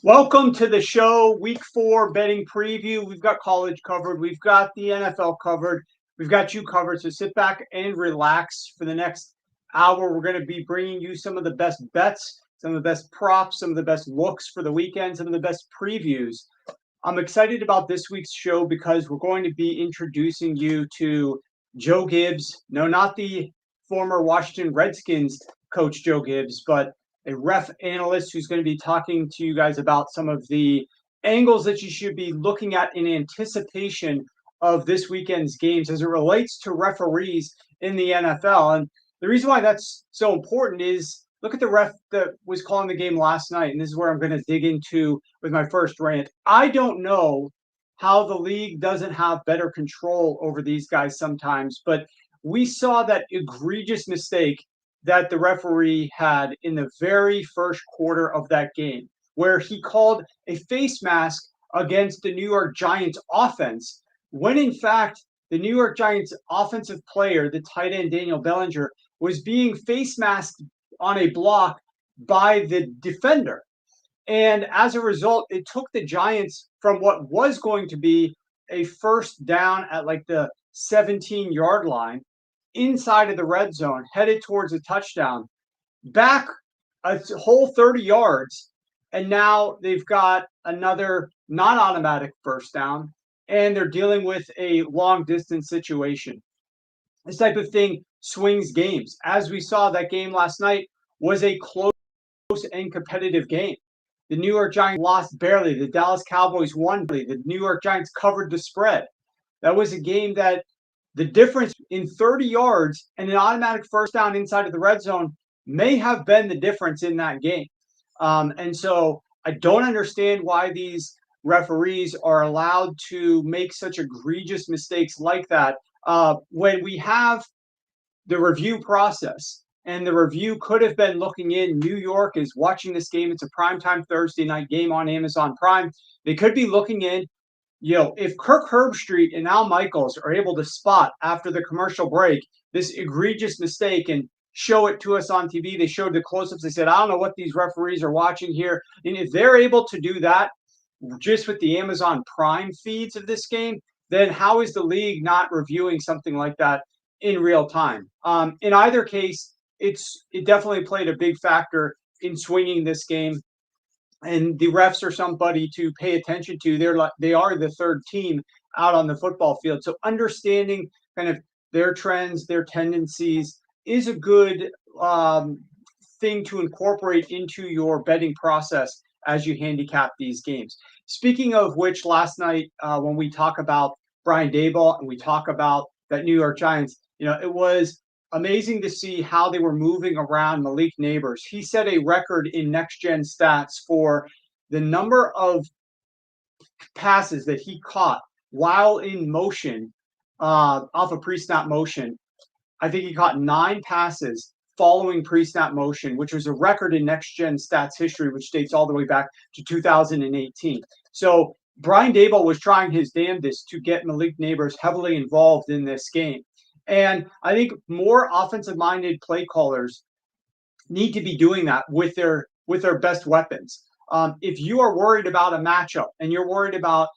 Welcome to the show, Week 4 betting preview. We've got college covered. We've got the NFL covered. We've got you covered. So sit back and relax for the next hour. We're going to be bringing you some of the best bets, some of the best props, some of the best looks for the weekend, some of the best previews. I'm excited about this week's show because we're going to be introducing you to Joe Gibbs. No, not the former Washington Redskins coach Joe Gibbs, but a ref analyst who's going to be talking to you guys about some of the angles that you should be looking at in anticipation of this weekend's games as it relates to referees in the NFL. And the reason why that's so important is look at the ref that was calling the game last night. And this is where I'm going to dig into with my first rant. I don't know how the league doesn't have better control over these guys sometimes, but we saw that egregious mistake that the referee had in the very first quarter of that game, where he called a face mask against the New York Giants offense, when in fact, the New York Giants offensive player, the tight end Daniel Bellinger, was being face masked on a block by the defender. And as a result, it took the Giants from what was going to be a first down at like the 17-yard line inside of the red zone, headed towards a touchdown, back a whole 30 yards. And now they've got another non-automatic first down, and they're dealing with a long-distance situation. This type of thing swings games. As we saw, that game last night was a close and competitive game. The New York Giants lost barely. The Dallas Cowboys won barely. The New York Giants covered the spread. That was a game that the difference in 30 yards and an automatic first down inside of the red zone may have been the difference in that game. And so I don't understand why these referees are allowed to make such egregious mistakes like that when we have the review process. And the review could have been looking in. New York is watching this game. It's a primetime Thursday night game on Amazon Prime. They could be looking in. If Kirk Herbstreit and Al Michaels are able to spot after the commercial break this egregious mistake and show it to us on TV, they showed the close-ups. They said, I don't know what these referees are watching here. And if they're able to do that just with the Amazon Prime feeds of this game, then how is the league not reviewing something like that in real time? In either case, it definitely played a big factor in swinging this game. And the refs are somebody to pay attention to. They are the third team out on the football field. So understanding kind of their trends, their tendencies is a good thing to incorporate into your betting process as you handicap these games. Speaking of which, last night when we talk about Brian Daboll and we talk about that New York Giants, it was amazing to see how they were moving around Malik Nabers. He set a record in next-gen stats for the number of passes that he caught while in motion, off of pre-snap motion. I think he caught 9 passes following pre-snap motion, which was a record in next-gen stats history, which dates all the way back to 2018. So Brian Daboll was trying his damnedest to get Malik Nabers heavily involved in this game. And I think more offensive-minded play callers need to be doing that with their best weapons. If you are worried about a matchup and you're worried about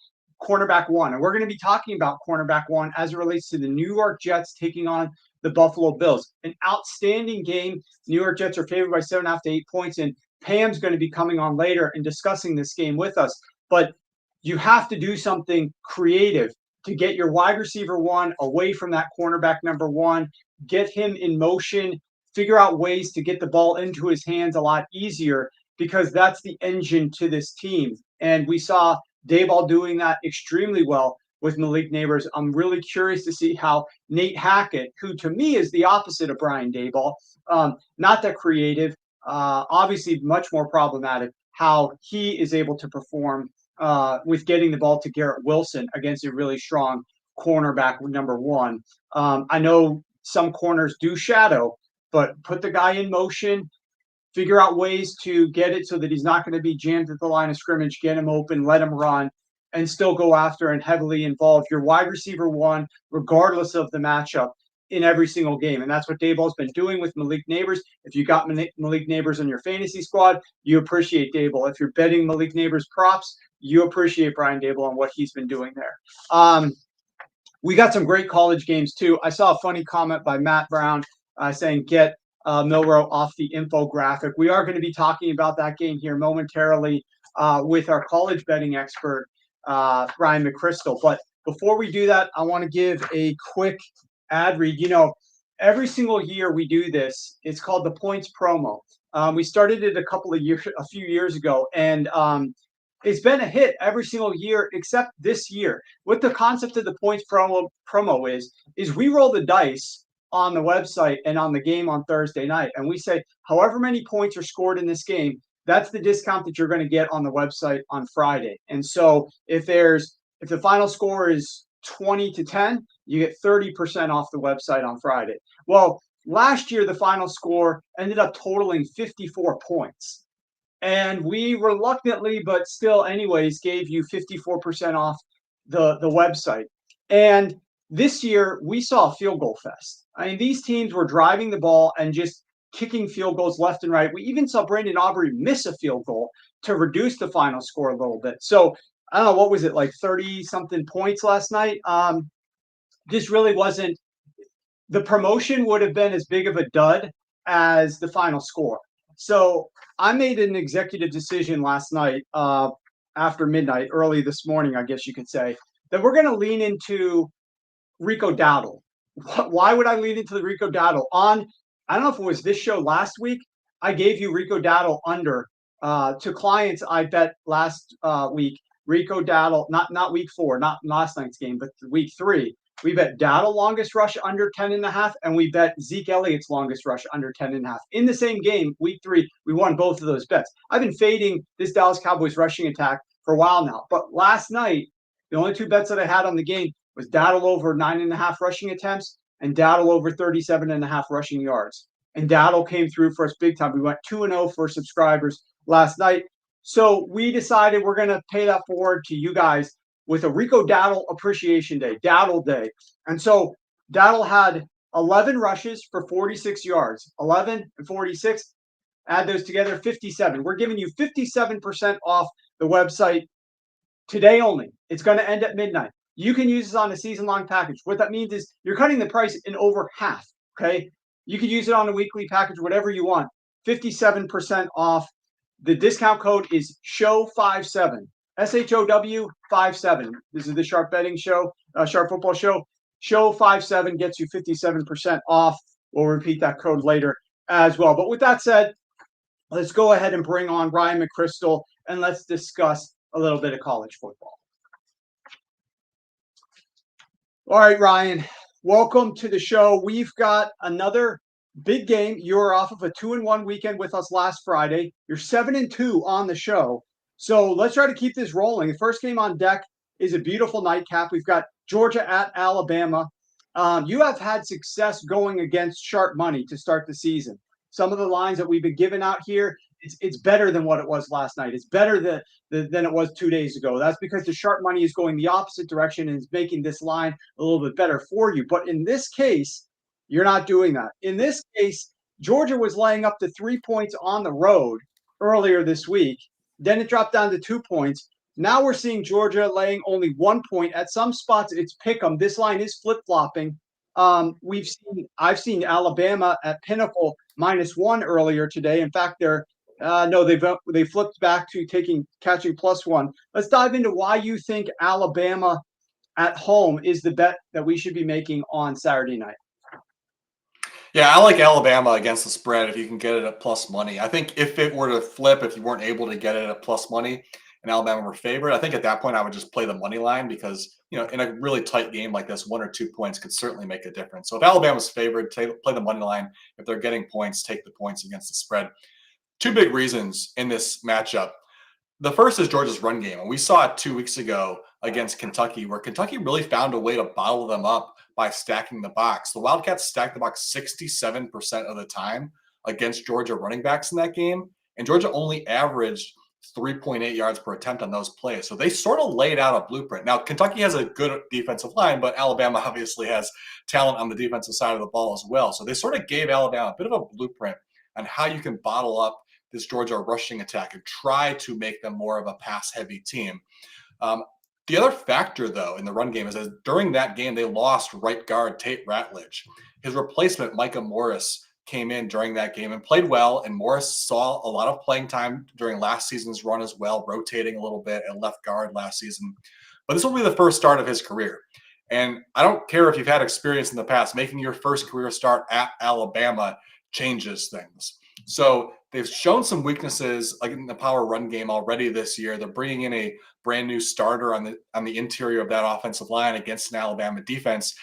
cornerback one, and we're going to be talking about cornerback one as it relates to the New York Jets taking on the Buffalo Bills. An outstanding game. New York Jets are favored by 7.5 to 8 points, and Pam's going to be coming on later and discussing this game with us. But you have to do something creative to get your wide receiver one away from that cornerback number one, get him in motion, figure out ways to get the ball into his hands a lot easier, because that's the engine to this team. And we saw Daboll doing that extremely well with Malik Nabers. I'm really curious to see how Nate Hackett, who to me is the opposite of Brian Daboll, not that creative, obviously much more problematic, how he is able to perform with getting the ball to Garrett Wilson against a really strong cornerback number one. I know some corners do shadow, but put the guy in motion, figure out ways to get it so that he's not going to be jammed at the line of scrimmage, get him open, let him run, and still go after and heavily involve your wide receiver one, regardless of the matchup, in every single game. And that's what Daboll's been doing with Malik Nabers. If you got Malik Nabers on your fantasy squad, you appreciate Daboll. If you're betting Malik Nabers props, you appreciate Brian Daboll and what he's been doing there. We got some great college games too. I saw a funny comment by Matt Brown saying, get Milroe off the infographic. We are going to be talking about that game here momentarily with our college betting expert, Brian McCrystal. But before we do that, I want to give a quick ad read. You know, every single year we do this. It's called the Points Promo. We started it a few years ago, and it's been a hit every single year except this year. What the concept of the Points promo is we roll the dice on the website and on the game on Thursday night, and we say however many points are scored in this game, that's the discount that you're going to get on the website on Friday. And so if the final score is 20-10, you get 30% off the website on Friday. Well, last year the final score ended up totaling 54 points. And we reluctantly, but still anyways, gave you 54% off the website. And this year, we saw a field goal fest. I mean, these teams were driving the ball and just kicking field goals left and right. We even saw Brandon Aubrey miss a field goal to reduce the final score a little bit. So, I don't know, what was it, like 30-something points last night? This really wasn't – the promotion would have been as big of a dud as the final score. So I made an executive decision last night after midnight, early this morning, I guess you could say, that we're going to lean into Rico Dowdle. Why would I lean into the Rico Dowdle? I don't know if it was this show last week, I gave you Rico Dowdle under to clients I bet last week. Rico Dowdle, not week 4, not last night's game, but week 3. We bet Dowdle longest rush under 10.5, and we bet Zeke Elliott's longest rush under 10.5. In the same game, week 3, we won both of those bets. I've been fading this Dallas Cowboys rushing attack for a while now. But last night, the only 2 bets that I had on the game was Dowdle over 9.5 rushing attempts and Dowdle over 37.5 rushing yards. And Dowdle came through for us big time. We went 2-0 for subscribers last night. So we decided we're going to pay that forward to you guys with a Rico Dowdle Appreciation Day, Dowdle Day. And so Dowdle had 11 rushes for 46 yards, 11 and 46. Add those together, 57. We're giving you 57% off the website today only. It's going to end at midnight. You can use this on a season-long package. What that means is you're cutting the price in over half, okay? You could use it on a weekly package, whatever you want. 57% off. The discount code is SHOW57. SHOW 57. This is the Sharp Betting Show, Sharp Football Show. Show 57 gets you 57% off. We'll repeat that code later as well. But with that said, let's go ahead and bring on Ryan McCrystal and let's discuss a little bit of college football. All right, Ryan, welcome to the show. We've got another big game. You were off of a 2-1 weekend with us last Friday. You're 7-2 on the show. So let's try to keep this rolling. The first game on deck is a beautiful nightcap. We've got Georgia at Alabama. You have had success going against sharp money to start the season. Some of the lines that we've been giving out here, it's better than what it was last night. It's better than it was 2 days ago. That's because the sharp money is going the opposite direction and is making this line a little bit better for you. But in this case, you're not doing that. In this case, Georgia was laying up to 3 points on the road earlier this week. Then it dropped down to 2 points. Now we're seeing Georgia laying only 1 point. At some spots, it's pick 'em. This line is flip-flopping. I've seen Alabama at Pinnacle -1 earlier today. In fact, they flipped back to catching +1. Let's dive into why you think Alabama at home is the bet that we should be making on Saturday night. Yeah, I like Alabama against the spread if you can get it at plus money. I think if it were to flip, if you weren't able to get it at plus money and Alabama were favored, I think at that point I would just play the money line because, in a really tight game like this, 1 or 2 points could certainly make a difference. So if Alabama's favored, play the money line. If they're getting points, take the points against the spread. 2 big reasons in this matchup. The first is Georgia's run game. And we saw it 2 weeks ago against Kentucky, where Kentucky really found a way to bottle them up by stacking the box. The Wildcats stacked the box 67% of the time against Georgia running backs in that game. And Georgia only averaged 3.8 yards per attempt on those plays. So they sort of laid out a blueprint. Now, Kentucky has a good defensive line, but Alabama obviously has talent on the defensive side of the ball as well. So they sort of gave Alabama a bit of a blueprint on how you can bottle up this Georgia rushing attack and try to make them more of a pass-heavy team. The other factor, though, in the run game is that during that game, they lost right guard Tate Ratledge. His replacement, Micah Morris, came in during that game and played well, and Morris saw a lot of playing time during last season's run as well, rotating a little bit at left guard last season. But this will be the first start of his career. And I don't care if you've had experience in the past, making your first career start at Alabama changes things. So they've shown some weaknesses like in the power run game already this year. They're bringing in a brand new starter on the interior of that offensive line against an Alabama defense.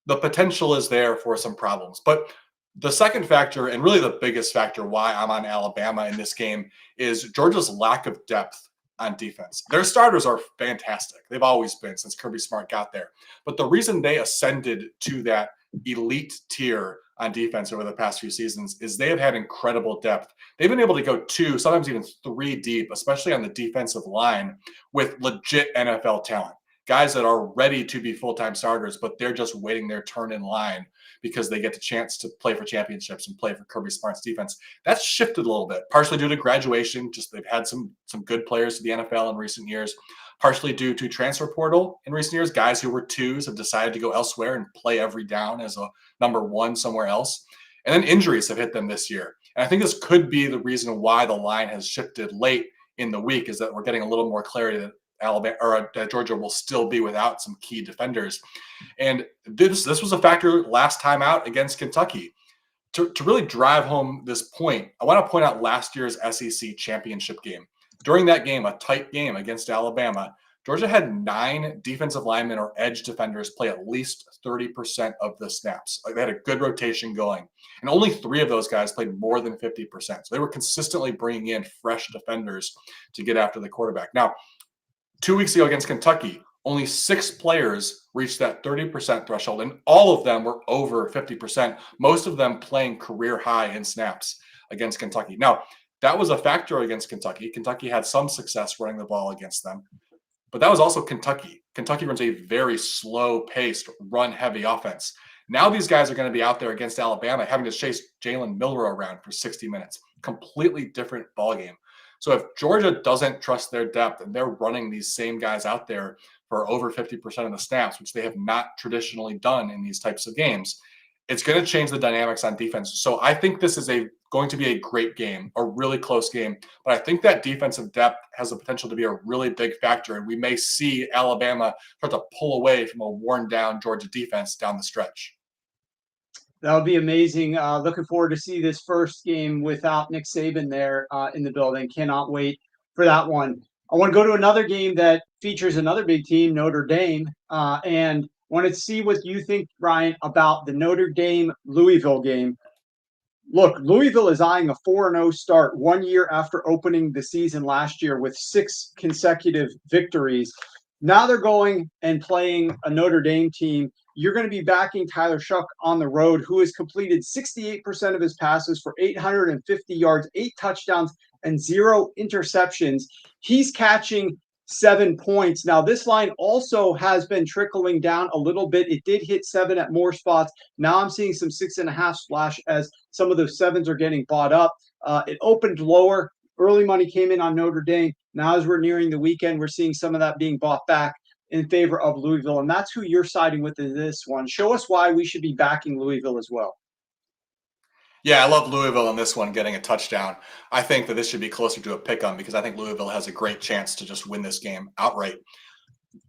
The potential is there for some problems. But the second factor, and really the biggest factor why I'm on Alabama in this game, is Georgia's lack of depth on defense. Their starters are fantastic. They've always been since Kirby Smart got there. But the reason they ascended to that elite tier on defense over the past few seasons is they have had incredible depth. They've been able to go 2, sometimes even 3 deep, especially on the defensive line, with legit NFL talent. Guys that are ready to be full-time starters, but they're just waiting their turn in line because they get the chance to play for championships and play for Kirby Smart's defense. That's shifted a little bit, partially due to graduation. Just they've had some good players to the NFL in recent years, partially due to transfer portal in recent years. Guys who were 2s have decided to go elsewhere and play every down as a number 1 somewhere else. And then injuries have hit them this year. And I think this could be the reason why the line has shifted late in the week, is that we're getting a little more clarity that Alabama or Georgia will still be without some key defenders. And this was a factor last time out against Kentucky. To really drive home this point, I want to point out last year's SEC championship game. During that game, a tight game against Alabama, Georgia had 9 defensive linemen or edge defenders play at least 30% of the snaps. Like, they had a good rotation going. And only 3 of those guys played more than 50%. So they were consistently bringing in fresh defenders to get after the quarterback. Now, 2 weeks ago against Kentucky, only 6 players reached that 30% threshold, and all of them were over 50%, most of them playing career high in snaps against Kentucky. Now, that was a factor against Kentucky. Kentucky had some success running the ball against them, but that was also Kentucky. Kentucky runs a very slow-paced, run-heavy offense. Now these guys are going to be out there against Alabama having to chase Jalen Milroe around for 60 minutes. Completely different ballgame. So if Georgia doesn't trust their depth and they're running these same guys out there for over 50% of the snaps, which they have not traditionally done in these types of games, it's going to change the dynamics on defense. So I think this is going to be a great game, a really close game. But I think that defensive depth has the potential to be a really big factor, and we may see Alabama start to pull away from a worn-down Georgia defense down the stretch. That would be amazing. Looking forward to see this first game without Nick Saban there in the building. Cannot wait for that one. I want to go to another game that features another big team, Notre Dame, and want to see what you think, Ryan, about the Notre Dame-Louisville game. Look, Louisville is eyeing a 4-0 start 1 year after opening the season last year with 6 consecutive victories. Now they're going and playing a Notre Dame team. You're going to be backing Tyler Shuck on the road, who has completed 68% of his passes for 850 yards, 8 touchdowns, and 0 interceptions. He's catching 7 points. Now, this line also has been trickling down a little bit. It did hit 7 at more spots. Now I'm seeing some 6.5 splash as some of those 7s are getting bought up. It opened lower. Early money came in on Notre Dame. Now, as we're nearing the weekend, we're seeing some of that being bought back in favor of Louisville, and that's who you're siding with in this one. Show us why we should be backing Louisville as well. Yeah, I love Louisville in this one getting a touchdown. I think that this should be closer to a pick-em because I think Louisville has a great chance to just win this game outright.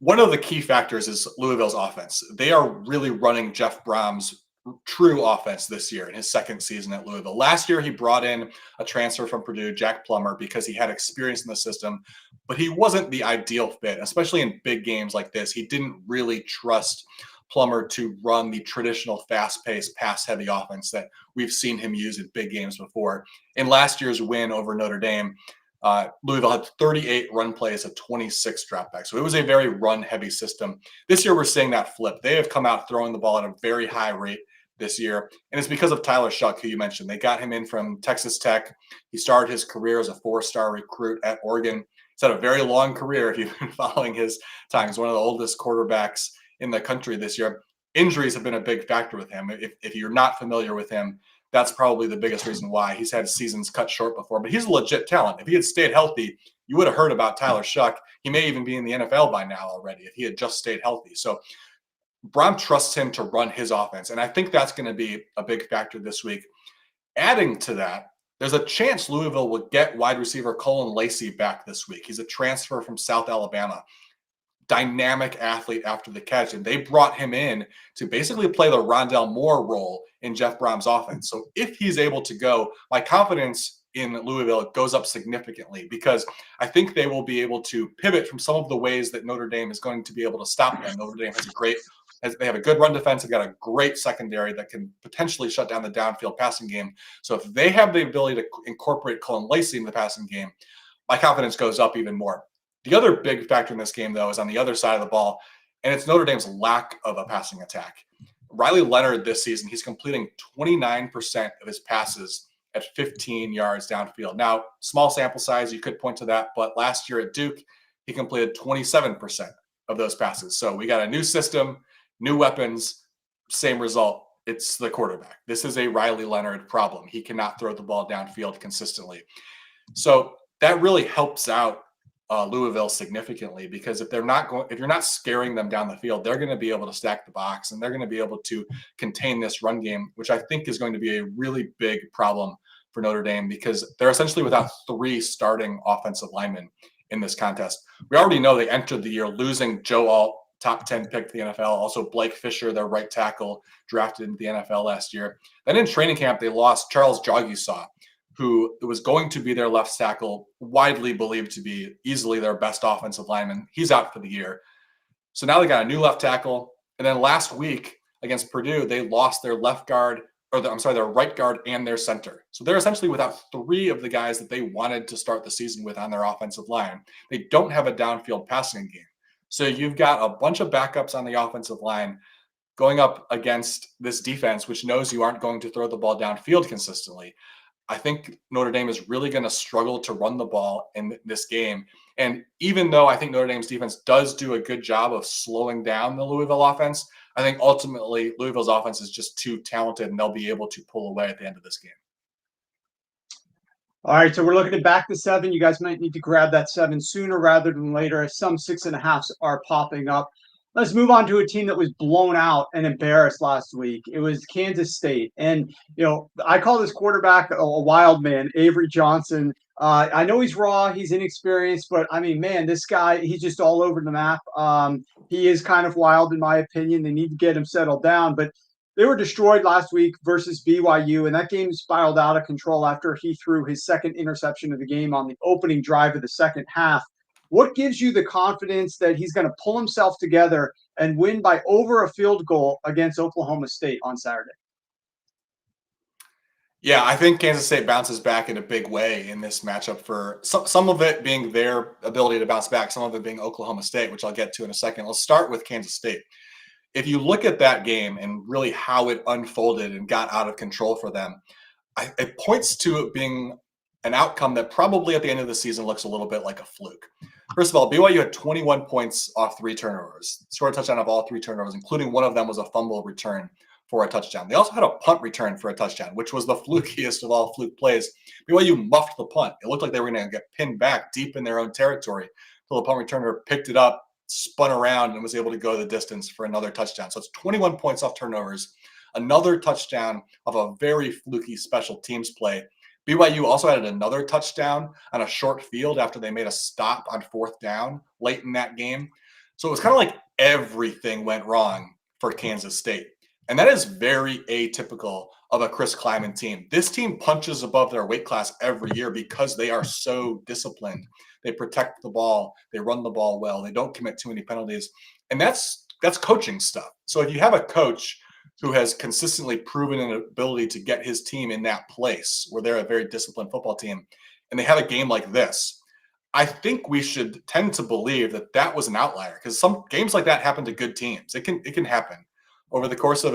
One of the key factors is Louisville's offense. They are really running Jeff Brom's true offense this year in his second season at Louisville. Last year, he brought in a transfer from Purdue, Jack Plummer, because he had experience in the system, but he wasn't the ideal fit, especially in big games like this. He didn't really trust Plummer to run the traditional fast-paced, pass-heavy offense that we've seen him use in big games before. In last year's win over Notre Dame, Louisville had 38 run plays to 26 dropbacks. So it was a very run-heavy system. This year, we're seeing that flip. They have come out throwing the ball at a very high rate. this year. And it's because of Tyler Shuck, who you mentioned. They got him in from Texas Tech. He started his career as a 4-star recruit at Oregon. He's had a very long career if you've been following his time. He's one of the oldest quarterbacks in the country this year. Injuries have been a big factor with him. If you're not familiar with him, that's probably the biggest reason why. He's had seasons cut short before, but he's a legit talent. If he had stayed healthy, you would have heard about Tyler Shuck. He may even be in the NFL by now already if he had just stayed healthy. So Brom trusts him to run his offense, and I think that's going to be a big factor this week. Adding to that, there's a chance Louisville will get wide receiver Cullen Lacey back this week. He's a transfer from South Alabama. Dynamic athlete after the catch, and they brought him in to basically play the Rondell Moore role in Jeff Brom's offense. So if he's able to go, my confidence in Louisville goes up significantly because I think they will be able to pivot from some of the ways that Notre Dame is going to be able to stop them. Notre Dame they have a good run defense. They've got a great secondary that can potentially shut down the downfield passing game. So if they have the ability to incorporate Cullen Lacey in the passing game, my confidence goes up even more. The other big factor in this game, though, is on the other side of the ball, and it's Notre Dame's lack of a passing attack. Riley Leonard this season, he's completing 29% of his passes at 15 yards downfield. Now, small sample size, you could point to that, but last year at Duke, he completed 27% of those passes. So we got a new system, new weapons, same result. It's the quarterback. This is a Riley Leonard problem. He cannot throw the ball downfield consistently. So that really helps out Louisville significantly because if you're not scaring them down the field, they're going to be able to stack the box and they're going to be able to contain this run game, which I think is going to be a really big problem for Notre Dame because they're essentially without 3 starting offensive linemen in this contest. We already know they entered the year losing Joe Alt, top 10 pick to the NFL. Also Blake Fisher, their right tackle, drafted into the NFL last year. Then in training camp, they lost Charles Jaguars, who was going to be their left tackle, widely believed to be easily their best offensive lineman. He's out for the year. So now they got a new left tackle. And then last week against Purdue, they lost their their right guard and their center. So they're essentially without 3 of the guys that they wanted to start the season with on their offensive line. They don't have a downfield passing game. So you've got a bunch of backups on the offensive line going up against this defense, which knows you aren't going to throw the ball downfield consistently. I think Notre Dame is really going to struggle to run the ball in this game. And even though I think Notre Dame's defense does do a good job of slowing down the Louisville offense, I think ultimately Louisville's offense is just too talented and they'll be able to pull away at the end of this game. All right, so we're looking at back to 7. You guys might need to grab that 7 sooner rather than later as some 6.5s are popping up. Let's move on to a team that was blown out and embarrassed last week. It was Kansas State. And, I call this quarterback a wild man, Avery Johnson. I know he's raw, he's inexperienced, but, I mean, man, this guy, he's just all over the map. He is kind of wild, in my opinion. They need to get him settled down. But they were destroyed last week versus BYU, and that game spiraled out of control after he threw his second interception of the game on the opening drive of the second half. What gives you the confidence that he's going to pull himself together and win by over a field goal against Oklahoma State on Saturday? Yeah, I think Kansas State bounces back in a big way in this matchup for some of it being their ability to bounce back, some of it being Oklahoma State, which I'll get to in a second. Let's start with Kansas State. If you look at that game and really how it unfolded and got out of control for them, it points to it being an outcome that probably at the end of the season looks a little bit like a fluke. First of all, BYU had 21 points off 3 turnovers, scored a touchdown of all 3 turnovers, including one of them was a fumble return for a touchdown. They also had a punt return for a touchdown, which was the flukiest of all fluke plays. BYU muffed the punt. It looked like they were going to get pinned back deep in their own territory until the punt returner picked it up, spun around, and was able to go the distance for another touchdown. So it's 21 points off turnovers, another touchdown of a very fluky special teams play. BYU also added another touchdown on a short field after they made a stop on 4th down late in that game. So it was kind of like everything went wrong for Kansas State. And that is very atypical of a Chris Kleiman team. This team punches above their weight class every year because they are so disciplined. They protect the ball. They run the ball well. They don't commit too many penalties. And that's coaching stuff. So if you have a coach who has consistently proven an ability to get his team in that place where they're a very disciplined football team, and they have a game like this, I think we should tend to believe that was an outlier because some games like that happen to good teams. It can happen over the course of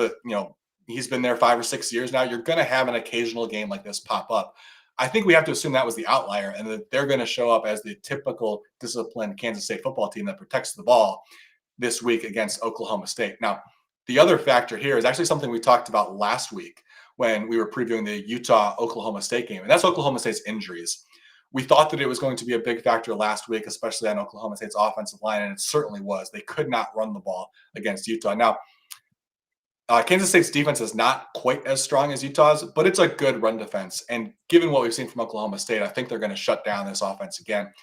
he's been there 5 or 6 years now. You're going to have an occasional game like this pop up. I think we have to assume that was the outlier and that they're going to show up as the typical disciplined Kansas State football team that protects the ball this week against Oklahoma State. Now, the other factor here is actually something we talked about last week when we were previewing the Utah-Oklahoma State game, and that's Oklahoma State's injuries. We thought that it was going to be a big factor last week, especially on Oklahoma State's offensive line, and it certainly was. They could not run the ball against Utah. Now, Kansas State's defense is not quite as strong as Utah's, but it's a good run defense. And given what we've seen from Oklahoma State, I think they're going to shut down this offense again.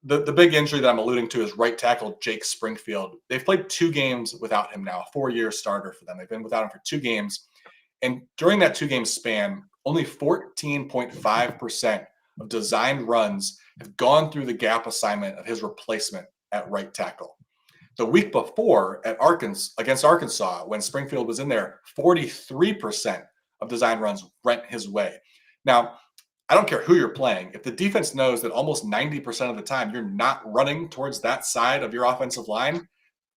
The big injury that I'm alluding to is right tackle Jake Springfield. They've played 2 games without him now, a 4-year starter for them. They've been without him for 2 games. And during that 2-game span, only 14.5% of designed runs have gone through the gap assignment of his replacement at right tackle. The week before against Arkansas, when Springfield was in there, 43% of design runs went his way. Now, I don't care who you're playing. If the defense knows that almost 90% of the time you're not running towards that side of your offensive line,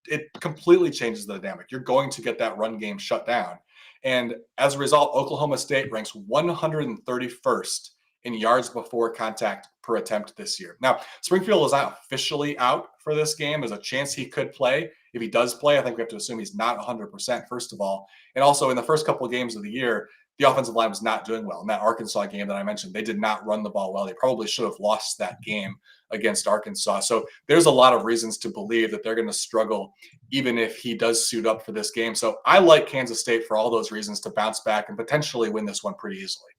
it completely changes the dynamic. You're going to get that run game shut down. And as a result, Oklahoma State ranks 131st in yards before contact per attempt this year. Now, Springfield is not officially out for this game. There's a chance he could play. If he does play, I think we have to assume he's not 100%, first of all. And also, in the first couple of games of the year, the offensive line was not doing well. In that Arkansas game that I mentioned, they did not run the ball well. They probably should have lost that game against Arkansas. So there's a lot of reasons to believe that they're going to struggle even if he does suit up for this game. So I like Kansas State for all those reasons to bounce back and potentially win this one pretty easily.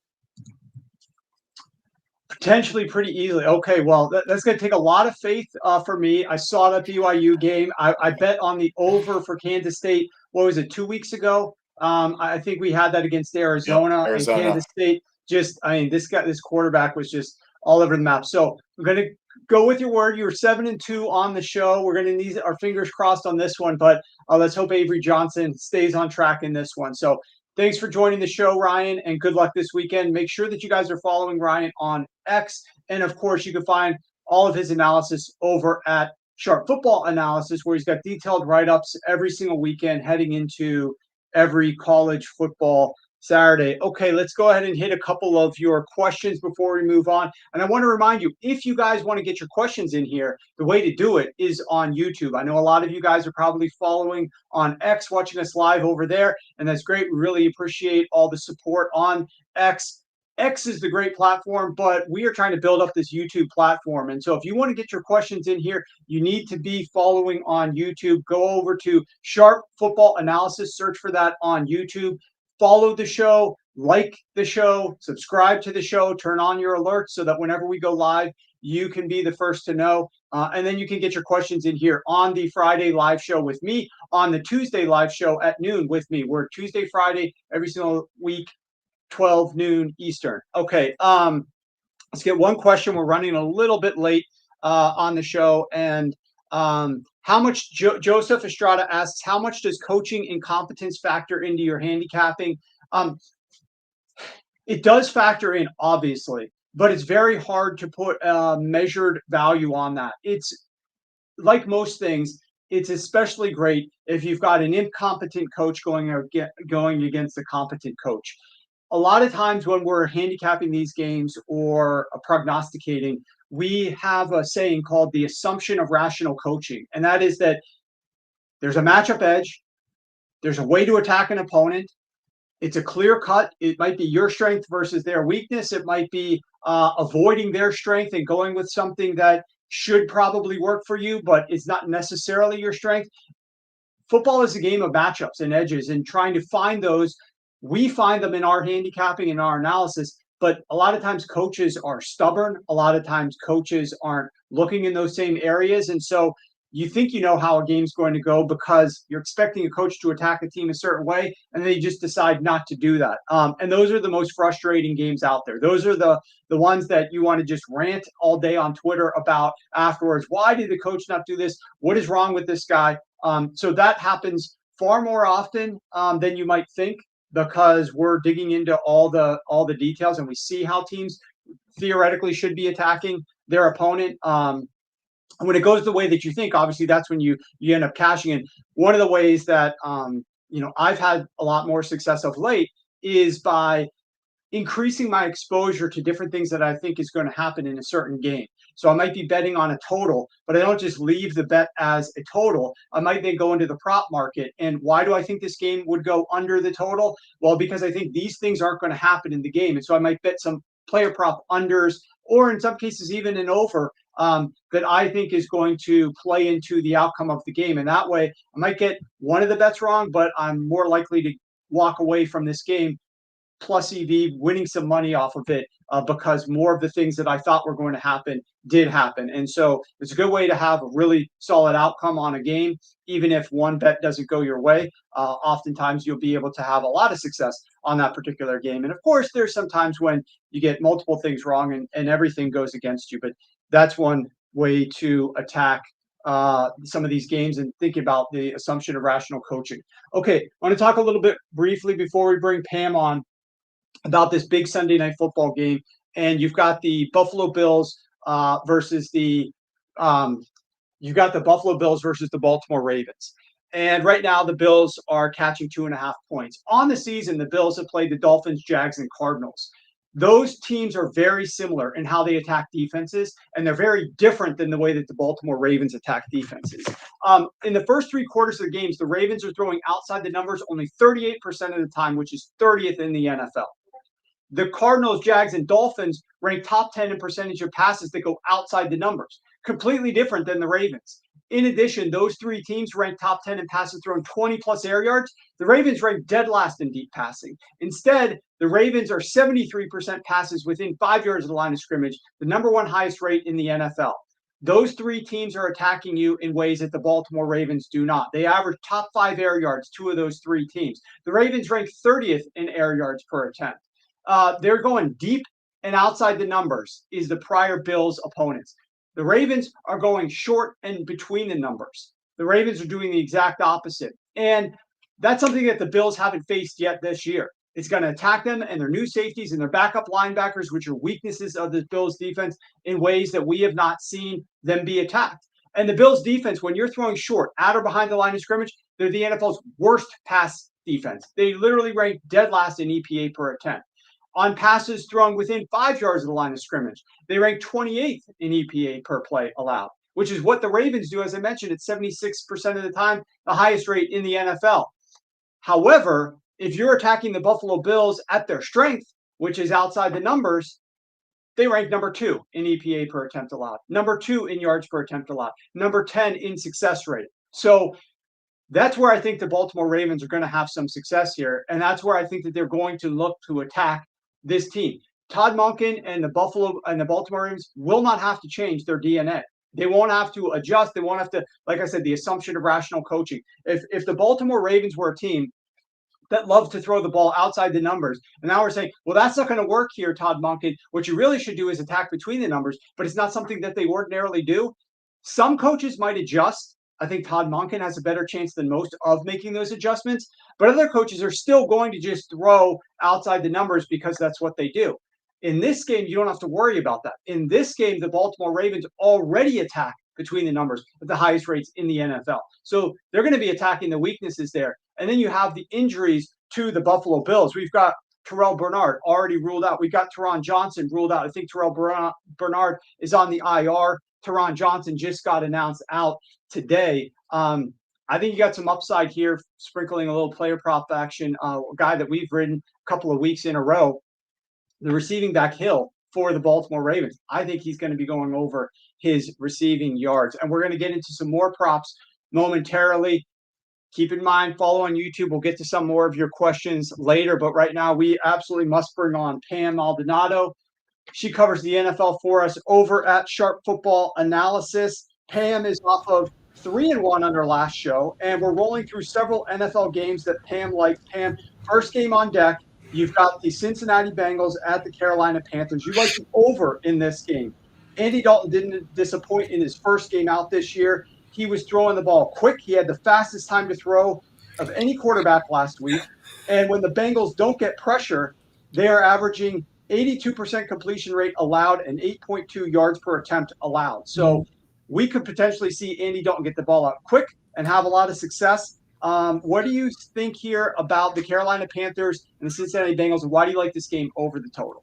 Potentially pretty easily. Okay, well, that's going to take a lot of faith for me. I saw that BYU game. I bet on the over for Kansas State. What was it, 2 weeks ago? I think we had that against Arizona. Yep, Arizona. And Kansas State. This quarterback was just all over the map. So we're going to go with your word. You were 7-2 on the show. We're going to need our fingers crossed on this one, but let's hope Avery Johnson stays on track in this one. So thanks for joining the show, Ryan, and good luck this weekend. Make sure that you guys are following Ryan on X. And, of course, you can find all of his analysis over at Sharp Football Analysis, where he's got detailed write-ups every single weekend heading into every college football Saturday. Okay, let's go ahead and hit a couple of your questions before we move on. And I want to remind you, if you guys want to get your questions in here, the way to do it is on YouTube. I know a lot of you guys are probably following on X, watching us live over there, and that's great. We really appreciate all the support on X. X is the great platform, but we are trying to build up this YouTube platform. And so if you want to get your questions in here, you need to be following on YouTube. Go over to Sharp Football Analysis, search for that on YouTube. Follow the show, like the show, subscribe to the show, turn on your alerts so that whenever we go live, you can be the first to know. And then you can get your questions in here on the Friday live show with me, on the Tuesday live show at noon with me. We're Tuesday, Friday, every single week, 12 noon Eastern. Okay, let's get one question. We're running a little bit late on the show. And how much, Joseph Estrada asks, how much does coaching incompetence factor into your handicapping? It does factor in, obviously, but it's very hard to put a measured value on that. It's like most things, it's especially great if you've got an incompetent coach going against a competent coach. A lot of times when we're handicapping these games or prognosticating, we have a saying called the assumption of rational coaching. And that is that there's a matchup edge. There's a way to attack an opponent. It's a clear cut. It might be your strength versus their weakness. It might be avoiding their strength and going with something that should probably work for you, but it's not necessarily your strength. Football is a game of matchups and edges, and trying to find those. We find them in our handicapping and our analysis, but a lot of times coaches are stubborn. A lot of times coaches aren't looking in those same areas. And so you think you know how a game's going to go because you're expecting a coach to attack a team a certain way, and they just decide not to do that. And those are the most frustrating games out there. Those are the ones that you want to just rant all day on Twitter about afterwards. Why did the coach not do this? What is wrong with this guy? So that happens far more often than you might think, because we're digging into all the details and we see how teams theoretically should be attacking their opponent. When it goes the way that you think, obviously that's when you end up cashing in. One of the ways that I've had a lot more success of late is by increasing my exposure to different things that I think is going to happen in a certain game. So I might be betting on a total, but I don't just leave the bet as a total. I might then go into the prop market. And why do I think this game would go under the total? Well, because I think these things aren't going to happen in the game. And so I might bet some player prop unders, or in some cases, even an over that I think is going to play into the outcome of the game. And that way, I might get one of the bets wrong, but I'm more likely to walk away from this game plus EV, winning some money off of it because more of the things that I thought were going to happen did happen. And so it's a good way to have a really solid outcome on a game, even if one bet doesn't go your way. Oftentimes you'll be able to have a lot of success on that particular game. And of course, there's some times when you get multiple things wrong and everything goes against you. But that's one way to attack some of these games and think about the assumption of rational coaching. Okay, I want to talk a little bit briefly before we bring Pam on about this big Sunday night football game. And you've got the Buffalo Bills versus the Baltimore Ravens. And right now the Bills are catching 2.5 points. On the season, the Bills have played the Dolphins, Jags, and Cardinals. Those teams are very similar in how they attack defenses, and they're very different than the way that the Baltimore Ravens attack defenses. In the first 3 quarters of the games, the Ravens are throwing outside the numbers only 38% of the time, which is 30th in the NFL. The Cardinals, Jags, and Dolphins rank top 10 in percentage of passes that go outside the numbers, completely different than the Ravens. In addition, those 3 teams rank top 10 in passes thrown 20-plus air yards. The Ravens rank dead last in deep passing. Instead, the Ravens are 73% passes within 5 yards of the line of scrimmage, the number 1 highest rate in the NFL. Those 3 teams are attacking you in ways that the Baltimore Ravens do not. They average top 5 air yards, 2 of those 3 teams. The Ravens rank 30th in air yards per attempt. They're going deep and outside the numbers is the prior Bills opponents. The Ravens are going short and between the numbers. The Ravens are doing the exact opposite. And that's something that the Bills haven't faced yet this year. It's going to attack them and their new safeties and their backup linebackers, which are weaknesses of the Bills defense, in ways that we have not seen them be attacked. And the Bills defense, when you're throwing short, at or behind the line of scrimmage, they're the NFL's worst pass defense. They literally rank dead last in EPA per attempt. On passes thrown within 5 yards of the line of scrimmage, they rank 28th in EPA per play allowed, which is what the Ravens do, as I mentioned, at 76% of the time, the highest rate in the NFL. However, if you're attacking the Buffalo Bills at their strength, which is outside the numbers, they rank number 2 in EPA per attempt allowed, number 2 in yards per attempt allowed, number 10 in success rate. So that's where I think the Baltimore Ravens are going to have some success here, and that's where I think that they're going to look to attack this team. Todd Monken and the Baltimore Ravens will not have to change their DNA. They won't have to adjust. They won't have to, like I said, the assumption of rational coaching. If the Baltimore Ravens were a team that loved to throw the ball outside the numbers, and now we're saying, well, that's not going to work here, Todd Monken. What you really should do is attack between the numbers, but it's not something that they ordinarily do. Some coaches might adjust. I think Todd Monken has a better chance than most of making those adjustments, but other coaches are still going to just throw outside the numbers because that's what they do. In this game, you don't have to worry about that. In this game, the Baltimore Ravens already attack between the numbers at the highest rates in the NFL. So they're going to be attacking the weaknesses there. And then you have the injuries to the Buffalo Bills. We've got Terrell Bernard already ruled out. We've got Teron Johnson ruled out. I think Terrell Bernard is on the IR. Teron Johnson just got announced out today. I think you got some upside here, sprinkling a little player prop action. A guy that we've ridden a couple of weeks in a row, the receiving back Hill for the Baltimore Ravens. I think he's going to be going over his receiving yards. And we're going to get into some more props momentarily. Keep in mind, follow on YouTube. We'll get to some more of your questions later. But right now, we absolutely must bring on Pam Maldonado. She covers the NFL for us over at Sharp Football Analysis. Pam is off of 3-1 on her last show, and we're rolling through several NFL games that Pam likes. Pam, first game on deck, you've got the Cincinnati Bengals at the Carolina Panthers. You like the over in this game. Andy Dalton didn't disappoint in his first game out this year. He was throwing the ball quick. He had the fastest time to throw of any quarterback last week. And when the Bengals don't get pressure, they are averaging 82% completion rate allowed and 8.2 yards per attempt allowed. So we could potentially see Andy Dalton get the ball out quick and have a lot of success. What do you think here about the Carolina Panthers and the Cincinnati Bengals? And why do you like this game over the total?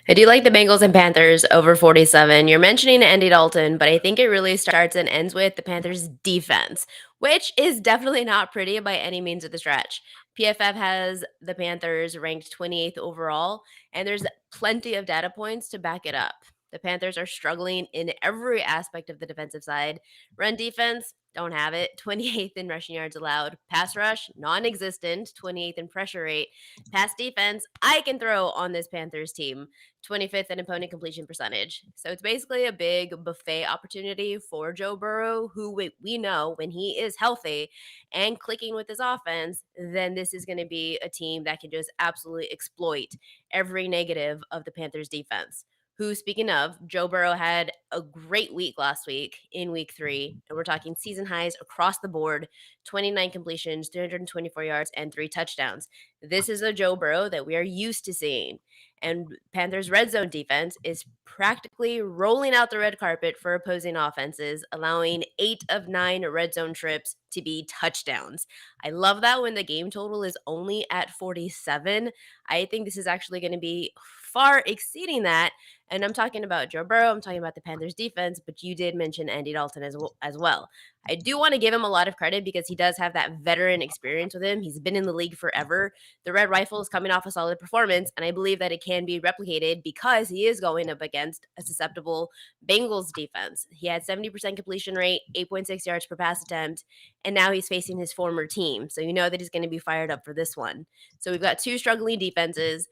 I do like the Bengals and Panthers over 47. You're mentioning Andy Dalton, but I think it really starts and ends with the Panthers defense, which is definitely not pretty by any means of the stretch. PFF has the Panthers ranked 28th overall, and there's plenty of data points to back it up. The Panthers are struggling in every aspect of the defensive side. Run defense, don't have it. 28th in rushing yards allowed. Pass rush, non existent. 28th in pressure rate. Pass defense, I can throw on this Panthers team. 25th in opponent completion percentage. So it's basically a big buffet opportunity for Joe Burrow, who we know when he is healthy and clicking with his offense, then this is going to be a team that can just absolutely exploit every negative of the Panthers defense. Who, speaking of, Joe Burrow had a great week last week in week 3. And we're talking season highs across the board, 29 completions, 324 yards, and 3 touchdowns. This is a Joe Burrow that we are used to seeing. And Panthers' red zone defense is practically rolling out the red carpet for opposing offenses, allowing 8 of 9 red zone trips to be touchdowns. I love that when the game total is only at 47. I think this is actually going to be far exceeding that. And I'm talking about Joe Burrow. I'm talking about the Panthers defense, but you did mention Andy Dalton as well. I do want to give him a lot of credit because he does have that veteran experience with him. He's been in the league forever. The Red Rifle is coming off a solid performance, and I believe that it can be replicated because he is going up against a susceptible Bengals defense. He had 70% completion rate, 8.6 yards per pass attempt, and now he's facing his former team. So you know that he's going to be fired up for this one. So we've got two struggling defenses.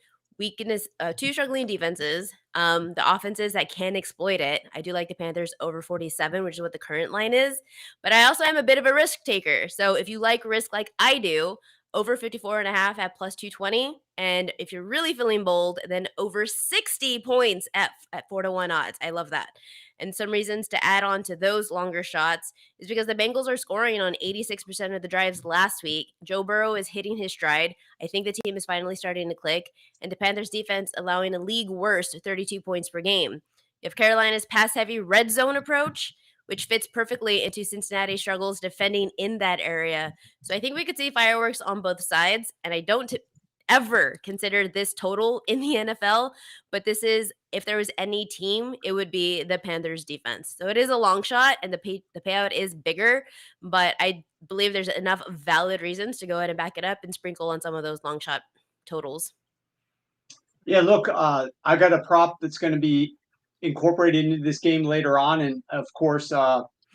Two struggling defenses. The offenses that can exploit it. I do like the Panthers over 47, which is what the current line is. But I also am a bit of a risk taker. So if you like risk like I do, over 54.5 at plus 220. And if you're really feeling bold, then over 60 points at 4-1 odds. I love that. And some reasons to add on to those longer shots is because the Bengals are scoring on 86% of the drives last week. Joe Burrow is hitting his stride. I think the team is finally starting to click. And the Panthers defense allowing a league worst 32 points per game. You have Carolina's pass-heavy red zone approach, which fits perfectly into Cincinnati's struggles defending in that area. So I think we could see fireworks on both sides, and I don't ever consider this total in the NFL, but this is, if there was any team, it would be the Panthers defense. So it is a long shot, and the payout is bigger, but I believe there's enough valid reasons to go ahead and back it up and sprinkle on some of those long shot totals. Yeah, look, I got a prop that's going to be incorporated into this game later on, and of course,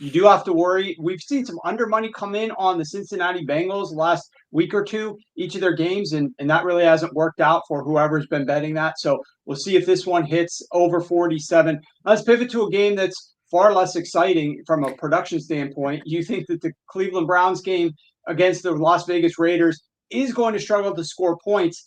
you do have to worry. We've seen some under money come in on the Cincinnati Bengals last week or two, each of their games, and that really hasn't worked out for whoever's been betting that. So we'll see if this one hits over 47. Let's pivot to a game that's far less exciting from a production standpoint. You think that the Cleveland Browns game against the Las Vegas Raiders is going to struggle to score points.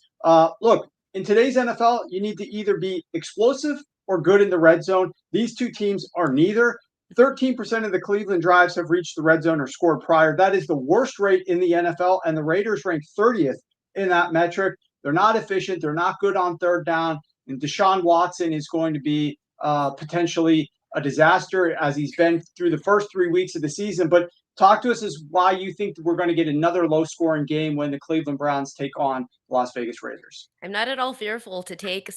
Look, in today's NFL, you need to either be explosive or good in the red zone. These two teams are neither. 13% of the Cleveland drives have reached the red zone or scored prior. That is the worst rate in the NFL, and the Raiders rank 30th in that metric. They're not efficient. They're not good on third down. And Deshaun Watson is going to be potentially a disaster as he's been through the first 3 weeks of the season. But talk to us as why you think that we're going to get another low-scoring game when the Cleveland Browns take on Las Vegas Raiders. I'm not at all fearful to take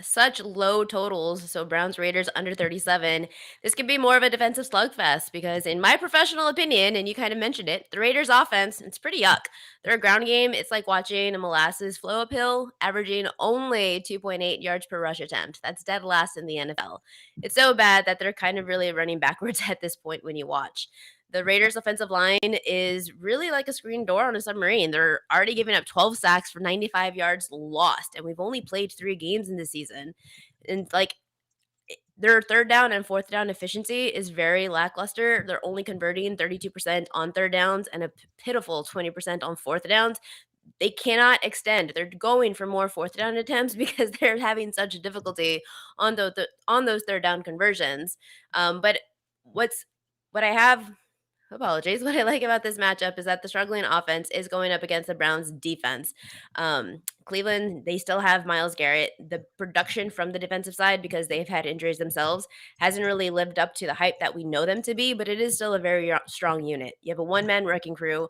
such low totals. So Browns Raiders under 37. This could be more of a defensive slugfest because, in my professional opinion, and you kind of mentioned it, the Raiders offense, it's pretty yuck. Their ground game, it's like watching a molasses flow uphill, averaging only 2.8 yards per rush attempt. That's dead last in the NFL. It's so bad that they're kind of really running backwards at this point when you watch. The Raiders' offensive line is really like a screen door on a submarine. They're already giving up 12 sacks for 95 yards lost, and we've only played 3 games in the season. And their third down and fourth down efficiency is very lackluster. They're only converting 32% on third downs and a pitiful 20% on fourth downs. They cannot extend. They're going for more fourth down attempts because they're having such difficulty on those third down conversions. But what I have Apologies. What I like about this matchup is that the struggling offense is going up against the Browns defense. Cleveland, they still have Myles Garrett. The production from the defensive side, because they've had injuries themselves, hasn't really lived up to the hype that we know them to be, but it is still a very strong unit. You have a one-man wrecking crew.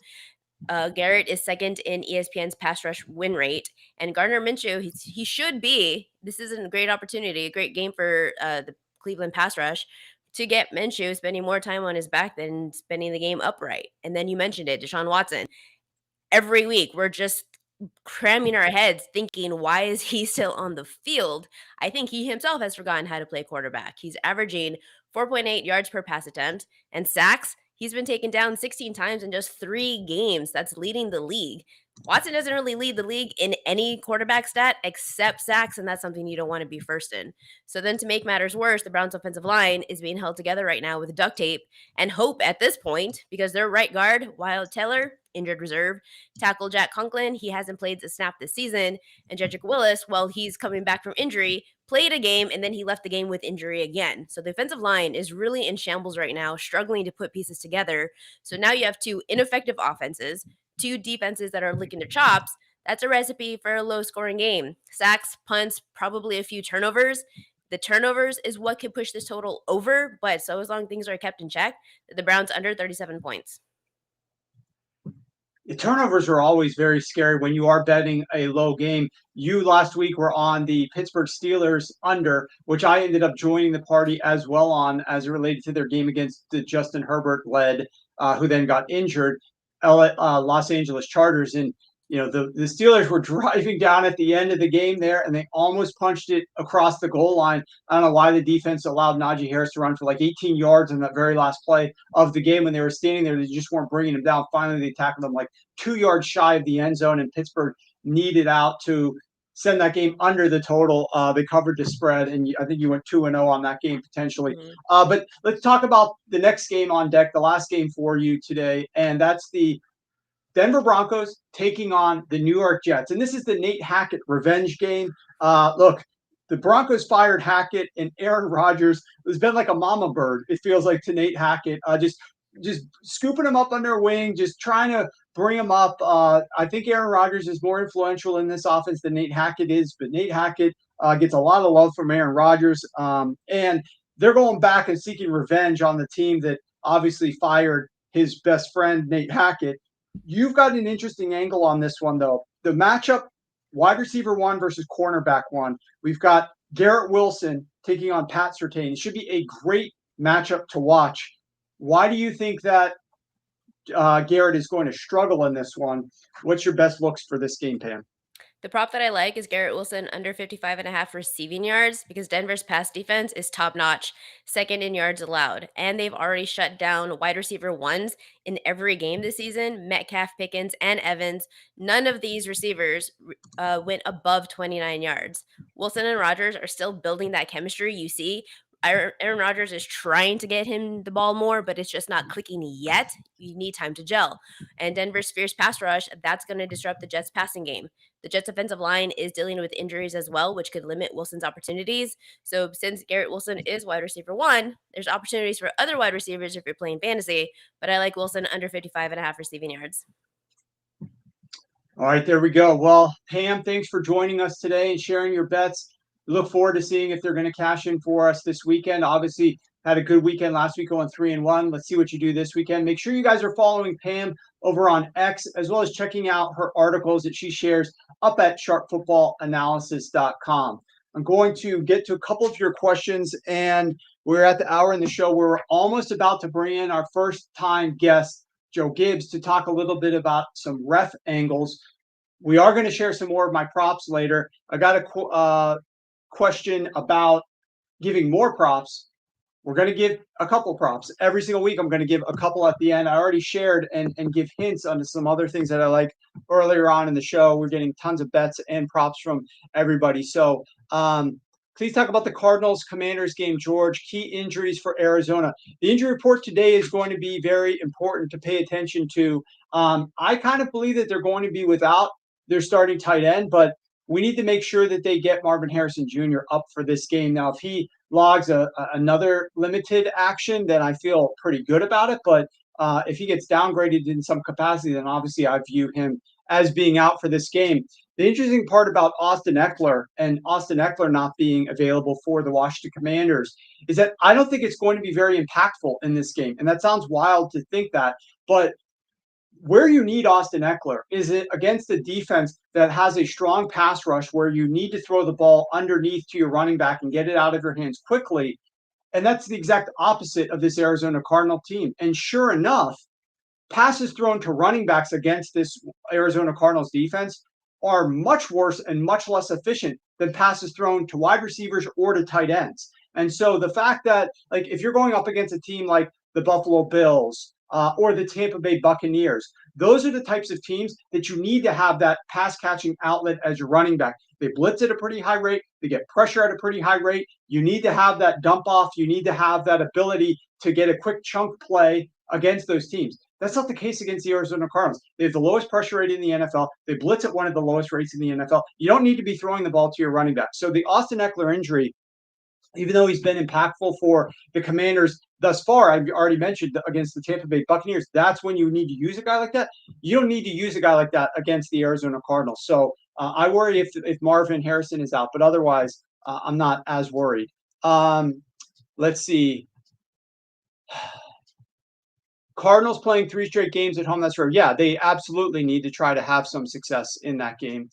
Garrett is second in ESPN's pass rush win rate, and Gardner Minshew, he should be. This is a great opportunity, a great game for the Cleveland pass rush to get Minshew spending more time on his back than spending the game upright. And then you mentioned it, Deshaun Watson. Every week we're just cramming our heads thinking, why is he still on the field? I think he himself has forgotten how to play quarterback. He's averaging 4.8 yards per pass attempt, and sacks, he's been taken down 16 times in just 3 games. That's leading the league. Watson doesn't really lead the league in any quarterback stat except sacks, and that's something you don't want to be first in. So then to make matters worse, the Browns offensive line is being held together right now with duct tape and hope at this point, because their right guard, Wyatt Teller, injured reserve, tackle Jack Conklin, he hasn't played a snap this season, and Jedrick Willis, while he's coming back from injury, played a game and then he left the game with injury again. So the offensive line is really in shambles right now, struggling to put pieces together. So now you have 2 ineffective offenses, 2 defenses that are licking their chops. That's a recipe for a low-scoring game. Sacks, punts, probably a few turnovers. The turnovers is what could push this total over, but so as long as things are kept in check, the Browns under 37 points. The turnovers are always very scary when you are betting a low game. You last week were on the Pittsburgh Steelers under, which I ended up joining the party as well on, as it related to their game against the Justin Herbert led, who then got injured, Los Angeles Chargers. And the Steelers were driving down at the end of the game there, and they almost punched it across the goal line. I don't know why the defense allowed Najee Harris to run for like 18 yards in that very last play of the game when they were standing there. They just weren't bringing him down. Finally, they tackled him like 2 yards shy of the end zone, and Pittsburgh needed out to send that game under the total. They covered the spread, and I think you went 2-0 on that game potentially. But let's talk about the next game on deck, the last game for you today, and that's the Denver Broncos taking on the New York Jets. And this is the Nate Hackett revenge game. Look, the Broncos fired Hackett, and Aaron Rodgers has been like a mama bird, it feels like, to Nate Hackett. Just scooping him up on their wing, just trying to bring him up. I think Aaron Rodgers is more influential in this offense than Nate Hackett is, but Nate Hackett gets a lot of love from Aaron Rodgers. And they're going back and seeking revenge on the team that obviously fired his best friend, Nate Hackett. You've got an interesting angle on this one, though. The matchup, wide receiver 1 versus cornerback 1. We've got Garrett Wilson taking on Pat Surtain. It should be a great matchup to watch. Why do you think that Garrett is going to struggle in this one? What's your best looks for this game, Pam? The prop that I like is Garrett Wilson under 55.5 receiving yards, because Denver's pass defense is top notch, second in yards allowed. And they've already shut down wide receiver 1s in every game this season. Metcalf, Pickens, and Evans. None of these receivers went above 29 yards. Wilson and Rodgers are still building that chemistry. You see, Aaron Rodgers is trying to get him the ball more, but it's just not clicking yet. You need time to gel. And Denver's fierce pass rush, that's going to disrupt the Jets' passing game. The Jets' offensive line is dealing with injuries as well, which could limit Wilson's opportunities. So since Garrett Wilson is wide receiver 1, there's opportunities for other wide receivers if you're playing fantasy, but I like Wilson under 55.5 receiving yards. All right, there we go. Well, Pam, thanks for joining us today and sharing your bets. We look forward to seeing if they're going to cash in for us this weekend. Obviously, had a good weekend last week going 3-1. Let's see what you do this weekend. Make sure you guys are following Pam over on X, as well as checking out her articles that she shares up at sharpfootballanalysis.com. I'm going to get to a couple of your questions, and we're at the hour in the show where we're almost about to bring in our first-time guest, Joe Gibbs, to talk a little bit about some ref angles. We are going to share some more of my props later. I got a question about giving more props. We're going to give a couple props every single week. I'm going to give a couple at the end. I already shared and give hints onto some other things that I like earlier on in the show. We're getting tons of bets and props from everybody. So please talk about the Cardinals-Commanders game, George. Key injuries for Arizona. The injury report today is going to be very important to pay attention to. I kind of believe that they're going to be without their starting tight end, but we need to make sure that they get Marvin Harrison Jr. up for this game. Now, if he logs another limited action, then I feel pretty good about it. But if he gets downgraded in some capacity, then obviously I view him as being out for this game. The interesting part about Austin Eckler and Austin Eckler not being available for the Washington Commanders is that I don't think it's going to be very impactful in this game. And that sounds wild to think that, but where you need Austin Eckler is it against a defense that has a strong pass rush where you need to throw the ball underneath to your running back and get it out of your hands quickly. And that's the exact opposite of this Arizona Cardinal team. And sure enough, passes thrown to running backs against this Arizona Cardinals defense are much worse and much less efficient than passes thrown to wide receivers or to tight ends. And so the fact that, like, if you're going up against a team like the Buffalo Bills or the Tampa Bay Buccaneers, those are the types of teams that you need to have that pass catching outlet as your running back. They blitz at a pretty high rate. They get pressure at a pretty high rate. You need to have that dump off. You need to have that ability to get a quick chunk play against those teams. That's not the case against the Arizona Cardinals. They have the lowest pressure rate in the NFL. They blitz at one of the lowest rates in the NFL. You don't need to be throwing the ball to your running back. So the Austin Eckler injury, even though he's been impactful for the Commanders thus far, I've already mentioned against the Tampa Bay Buccaneers, that's when you need to use a guy like that. You don't need to use a guy like that against the Arizona Cardinals. So I worry if Marvin Harrison is out, but otherwise I'm not as worried. Let's see. Cardinals playing 3 straight games at home. That's right. Yeah, they absolutely need to try to have some success in that game.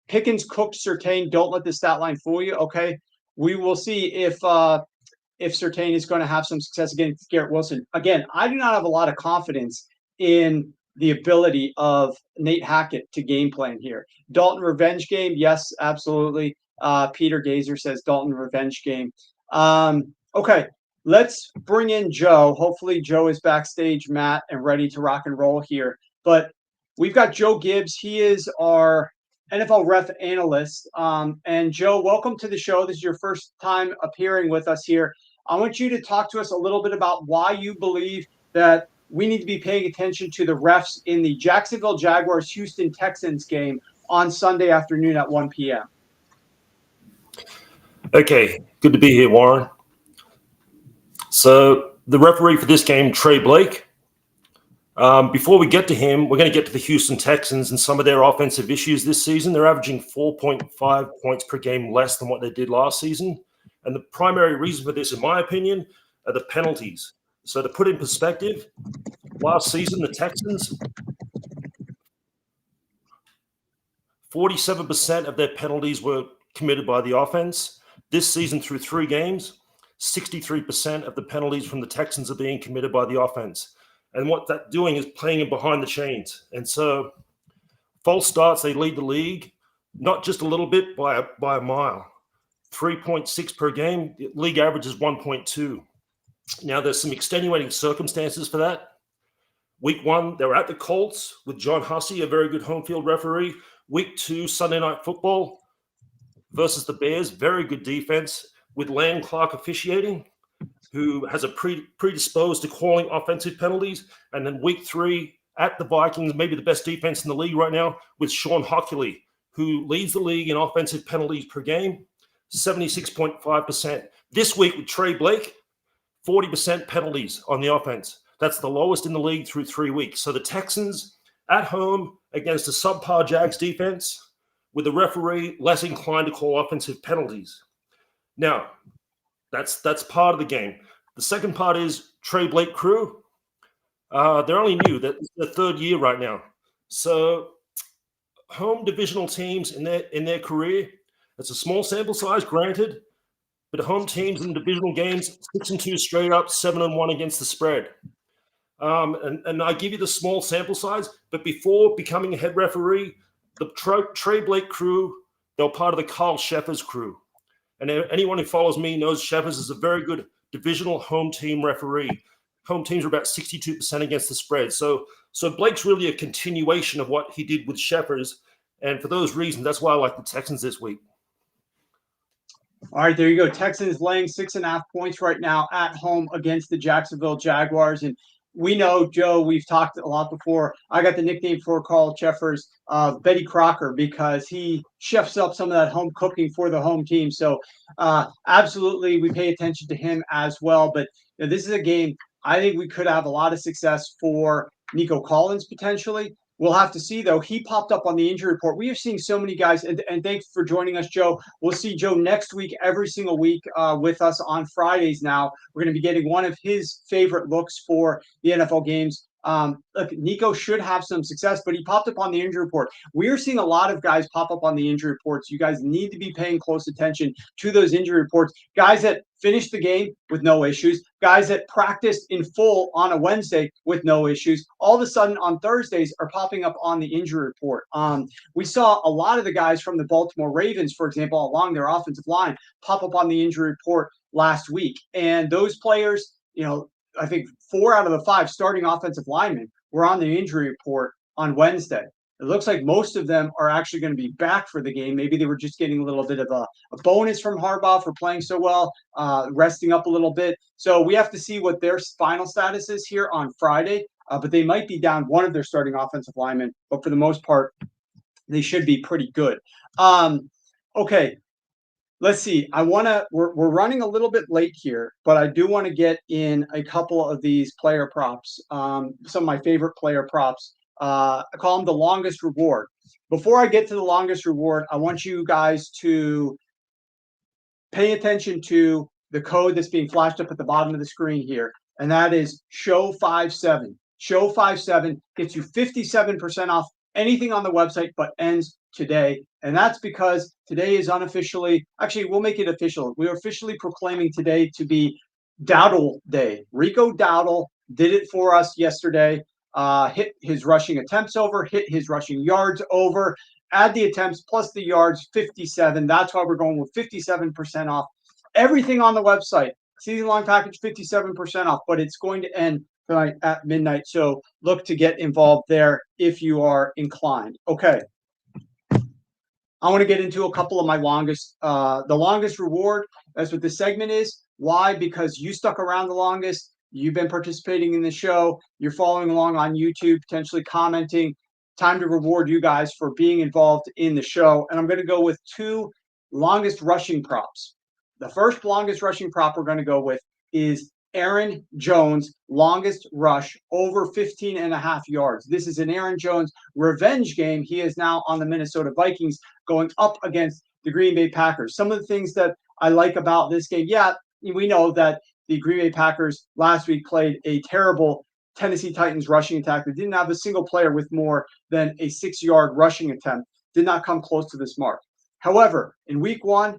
Pickens, Cook, Surtain. Don't let the stat line fool you. Okay, we will see if Surtain is going to have some success against Garrett Wilson. Again, I do not have a lot of confidence in the ability of Nate Hackett to game plan here. Dalton revenge game. Yes, absolutely. Peter Gazer says Dalton revenge game. Okay. Let's bring in Joe. Hopefully Joe is backstage, Matt, and ready to rock and roll here. But we've got Joe Gibbs. He is our NFL ref analyst. And Joe, welcome to the show. This is your first time appearing with us here. I want you to talk to us a little bit about why you believe that we need to be paying attention to the refs in the Jacksonville Jaguars Houston Texans game on Sunday afternoon at 1 p.m. Okay, good to be here, Warren. So the referee for this game, Trey Blake. Before we get to him, we're going to get to the Houston Texans and some of their offensive issues this season. They're averaging 4.5 points per game less than what they did last season. And the primary reason for this, in my opinion, are the penalties. So to put in perspective, last season, the Texans, 47% of their penalties were committed by the offense. This season, through 3 games, 63% of the penalties from the Texans are being committed by the offense. And what that's doing is playing in behind the chains. And so false starts, they lead the league, not just a little bit, by a mile. 3.6 per game. The league average is 1.2. Now, there's some extenuating circumstances for that. Week 1, they were at the Colts with John Hussey, a very good home field referee. Week 2, Sunday Night Football versus the Bears, very good defense, with Land Clark officiating, who has a predisposed to calling offensive penalties. And then week 3 at the Vikings, maybe the best defense in the league right now, with Sean Hockley, who leads the league in offensive penalties per game, 76.5%. This week with Trey Blake, 40% penalties on the offense. That's the lowest in the league through 3 weeks. So the Texans at home against a subpar Jags defense with the referee less inclined to call offensive penalties. Now, that's part of the game. The second part is Trey Blake crew. They're only new. That's their 3rd year right now. So home divisional teams in their career, it's a small sample size, granted, but home teams in divisional games, 6-2 straight up, 7-1 against the spread. And I give you the small sample size, but before becoming a head referee, the Trey Blake crew, they were part of the Carl Sheffers crew. And anyone who follows me knows Sheffers is a very good divisional home team referee. Home teams are about 62% against the spread. So Blake's really a continuation of what he did with Sheffers. And for those reasons, that's why I like the Texans this week. All right, there you go. Texans laying 6.5 points right now at home against the Jacksonville Jaguars. And we know, Joe, we've talked a lot before. I got the nickname for Carl Sheffers, Betty Crocker, because he chefs up some of that home cooking for the home team. So absolutely, we pay attention to him as well. But this is a game I think we could have a lot of success for Nico Collins potentially. We'll have to see, though. He popped up on the injury report. We are seeing so many guys, and thanks for joining us, Joe. We'll see Joe next week, every single week with us on Fridays now. We're going to be getting one of his favorite looks for the NFL games Look, Nico should have some success, but he popped up on the injury report. We are seeing a lot of guys pop up on the injury reports. You guys need to be paying close attention to those injury reports. Guys that finished the game with no issues, guys that practiced in full on a Wednesday with no issues, all of a sudden on Thursdays are popping up on the injury report. We saw a lot of the guys from the Baltimore Ravens, for example, along their offensive line, pop up on the injury report last week. And those players, I think 4 out of the 5 starting offensive linemen were on the injury report on Wednesday. It looks like most of them are actually going to be back for the game. Maybe they were just getting a little bit of a bonus from Harbaugh for playing so well, resting up a little bit. So we have to see what their final status is here on Friday. But they might be down one of their starting offensive linemen. But for the most part, they should be pretty good. Okay. Let's see. We're running a little bit late here, but I do want to get in a couple of these player props. Some of my favorite player props. I call them the longest reward. Before I get to the longest reward, I want you guys to pay attention to the code that's being flashed up at the bottom of the screen here, and that is SHOW57. SHOW57 gets you 57% off anything on the website, but ends today. And that's because today is unofficially, actually, we'll make it official. We're officially proclaiming today to be Daboll Day. Rico Daboll did it for us yesterday. Hit his rushing attempts over, hit his rushing yards over, add the attempts plus the yards, 57. That's why we're going with 57% off everything on the website. Season long package, 57% off, but it's going to end tonight at midnight. So look to get involved there if you are inclined. Okay. I want to get into a couple of my the longest reward. That's what this segment is. Why? Because you stuck around the longest. You've been participating in the show. You're following along on YouTube, potentially commenting. Time to reward you guys for being involved in the show. And I'm going to go with 2 longest rushing props. The first longest rushing prop we're going to go with is Aaron Jones, longest rush, over 15.5 yards. This is an Aaron Jones revenge game. He is now on the Minnesota Vikings going up against the Green Bay Packers. Some of the things that I like about this game, we know that the Green Bay Packers last week played a terrible Tennessee Titans rushing attack. They didn't have a single player with more than a 6-yard rushing attempt. Did not come close to this mark. However, in week 1,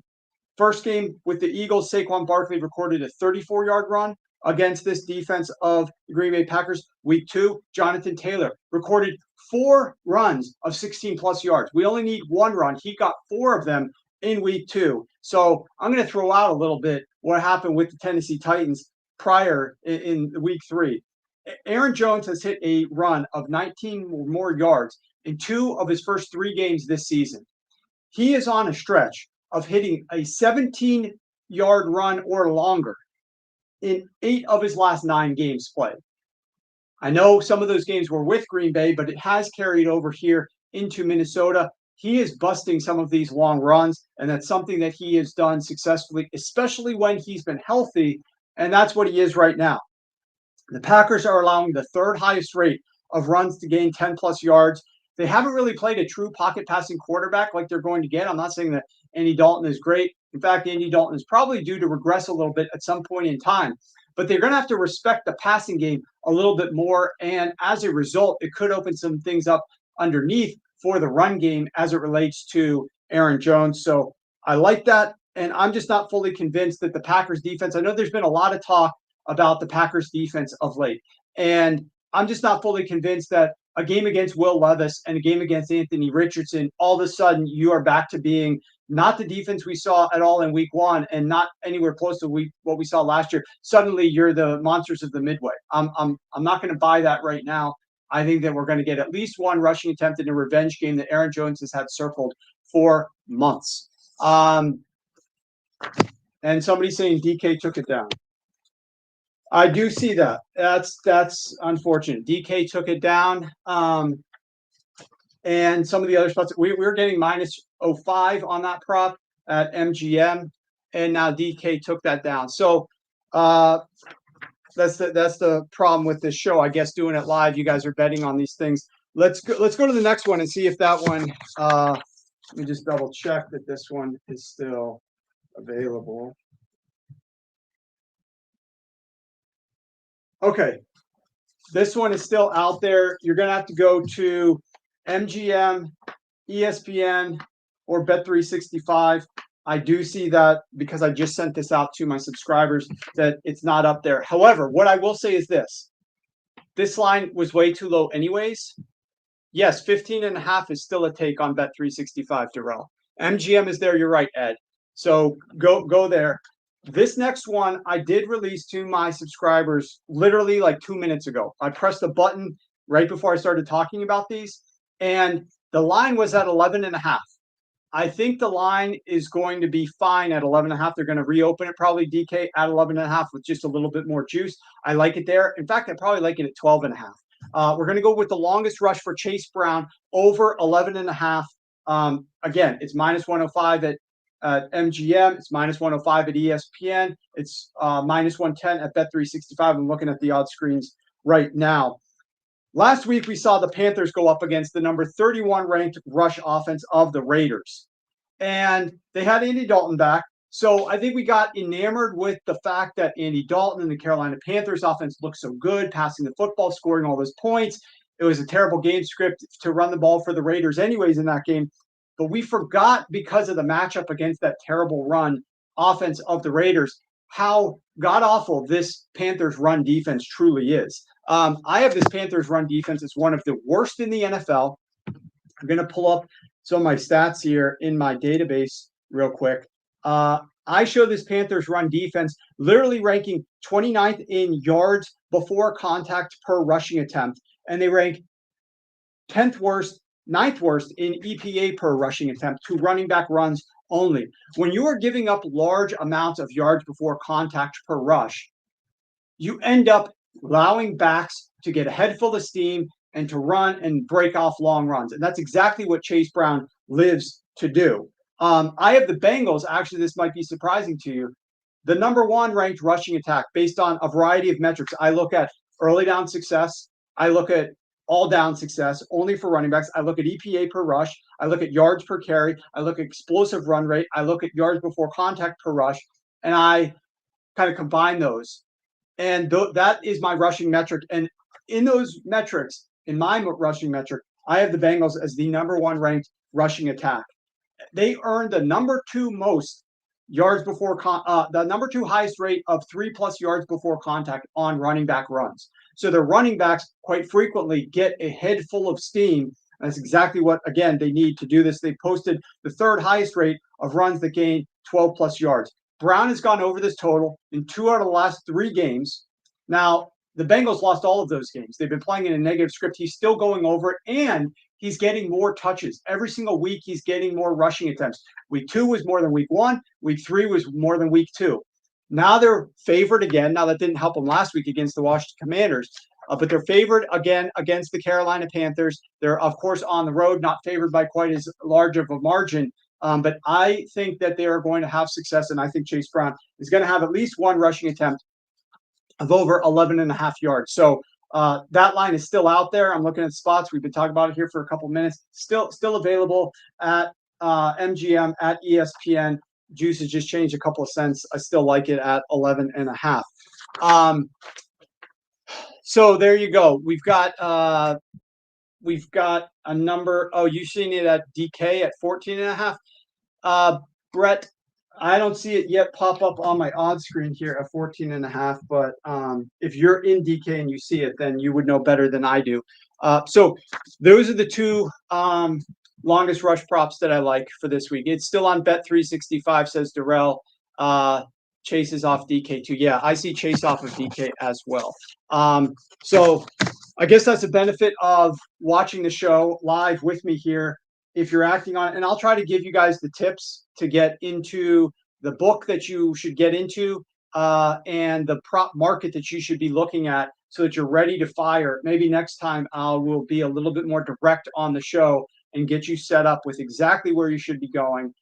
first game with the Eagles, Saquon Barkley recorded a 34-yard run against this defense of the Green Bay Packers. Week 2, Jonathan Taylor recorded 4 runs of 16-plus yards. We only need 1 run. He got 4 of them in week 2. So I'm going to throw out a little bit what happened with the Tennessee Titans prior in week 3. Aaron Jones has hit a run of 19 or more yards in 2 of his first 3 games this season. He is on a stretch of hitting a 17-yard run or longer in 8 of his last 9 games played. I know some of those games were with Green Bay, but it has carried over here into Minnesota. He is busting some of these long runs, and that's something that he has done successfully, especially when he's been healthy, and that's what he is right now. The Packers are allowing the 3rd highest rate of runs to gain 10-plus yards. They haven't really played a true pocket passing quarterback like they're going to get. I'm not saying that Andy Dalton is great. In fact, Andy Dalton is probably due to regress a little bit at some point in time. But they're going to have to respect the passing game a little bit more. And as a result, it could open some things up underneath for the run game as it relates to Aaron Jones. So I like that. And I'm just not fully convinced that the Packers defense, I know there's been a lot of talk about the Packers defense of late. And I'm just not fully convinced that a game against Will Levis and a game against Anthony Richardson, all of a sudden you are back to being not the defense we saw at all in week 1 and not anywhere close to what we saw last year. Suddenly you're the monsters of the Midway. I'm not going to buy that right now. I think that we're going to get at least 1 rushing attempt in a revenge game that Aaron Jones has had circled for months. And somebody's saying DK took it down. I do see that. That's unfortunate. DK took it down. And some of the other spots, we're getting minus 0.5 on that prop at MGM, and now DK took that down. So that's the problem with this show, I guess, doing it live. You guys are betting on these things. Let's go to the next one and see if that one. Let me just double check that this one is still available. Okay. This one is still out there. You're going to have to go to MGM, ESPN, or Bet365. I do see that because I just sent this out to my subscribers that it's not up there. However, what I will say is this. This line was way too low anyways. Yes, 15.5 is still a take on Bet365, Darrell. MGM is there. You're right, Ed. So go there. This next one I did release to my subscribers literally like 2 minutes ago. I pressed the button right before I started talking about these, and the line was at 11.5. I think the line is going to be fine at 11.5. They're going to reopen it probably, DK, at 11.5 with just a little bit more juice. I like it there. In fact, I probably like it at 12.5. We're going to go with the longest rush for Chase Brown over 11.5. Again, it's minus 105 at MGM. It's minus 105 at ESPN. It's minus 110 at Bet365. I'm looking at the odds screens right now. Last week, we saw the Panthers go up against the number 31 ranked rush offense of the Raiders. And they had Andy Dalton back. So I think we got enamored with the fact that Andy Dalton and the Carolina Panthers offense looked so good, passing the football, scoring all those points. It was a terrible game script to run the ball for the Raiders anyways in that game. But we forgot, because of the matchup against that terrible run offense of the Raiders, how god-awful this Panthers run defense truly is. I have this Panthers run defense as one of the worst in the NFL. I'm going to pull up some of my stats here in my database real quick. I show this Panthers run defense literally ranking 29th in yards before contact per rushing attempt, and they rank 10th worst, 9th worst in EPA per rushing attempt to running back runs only. When you are giving up large amounts of yards before contact per rush, you end up allowing backs to get a head full of steam and to run and break off long runs. And that's exactly what Chase Brown lives to do. I have the Bengals. Actually, this might be surprising to you. The number 1 ranked rushing attack based on a variety of metrics. I look at early down success. I look at all down success only for running backs. I look at EPA per rush. I look at yards per carry. I look at explosive run rate. I look at yards before contact per rush. And I kind of combine those. And that is my rushing metric. And in those metrics, in my rushing metric, I have the Bengals as the number 1 ranked rushing attack. They earned the number 2 most yards before the number 2 highest rate of 3+ yards before contact on running back runs. So their running backs quite frequently get a head full of steam. That's exactly what, again, they need to do this. They posted the 3rd highest rate of runs that gain 12+ yards. Brown has gone over this total in 2 out of the last 3 games. Now, the Bengals lost all of those games. They've been playing in a negative script. He's still going over it, and he's getting more touches. Every single week, he's getting more rushing attempts. Week 2 was more than week 1. Week 3 was more than week 2. Now they're favored again. Now, that didn't help them last week against the Washington Commanders, but they're favored again against the Carolina Panthers. They're, of course, on the road, not favored by quite as large of a margin. But I think that they are going to have success, and I think Chase Brown is going to have at least 1 rushing attempt of over 11.5 yards. So that line is still out there. I'm looking at spots. We've been talking about it here for a couple minutes. Still available at MGM, at ESPN. Juice has just changed a couple of cents. I still like it at 11.5. So there you go. We've got a number. Oh, you've seen it at DK at 14.5. Brett, I don't see it yet pop up on my odds screen here at 14.5. But if you're in DK and you see it, then you would know better than I do. So those are the 2 longest rush props that I like for this week. It's still on Bet365, says Darrell. Chase is off DK too. Yeah, I see Chase off of DK as well. So I guess that's a benefit of watching the show live with me here. If you're acting on it, and I'll try to give you guys the tips to get into the book that you should get into and the prop market that you should be looking at so that you're ready to fire. Maybe next time I will be a little bit more direct on the show and get you set up with exactly where you should be going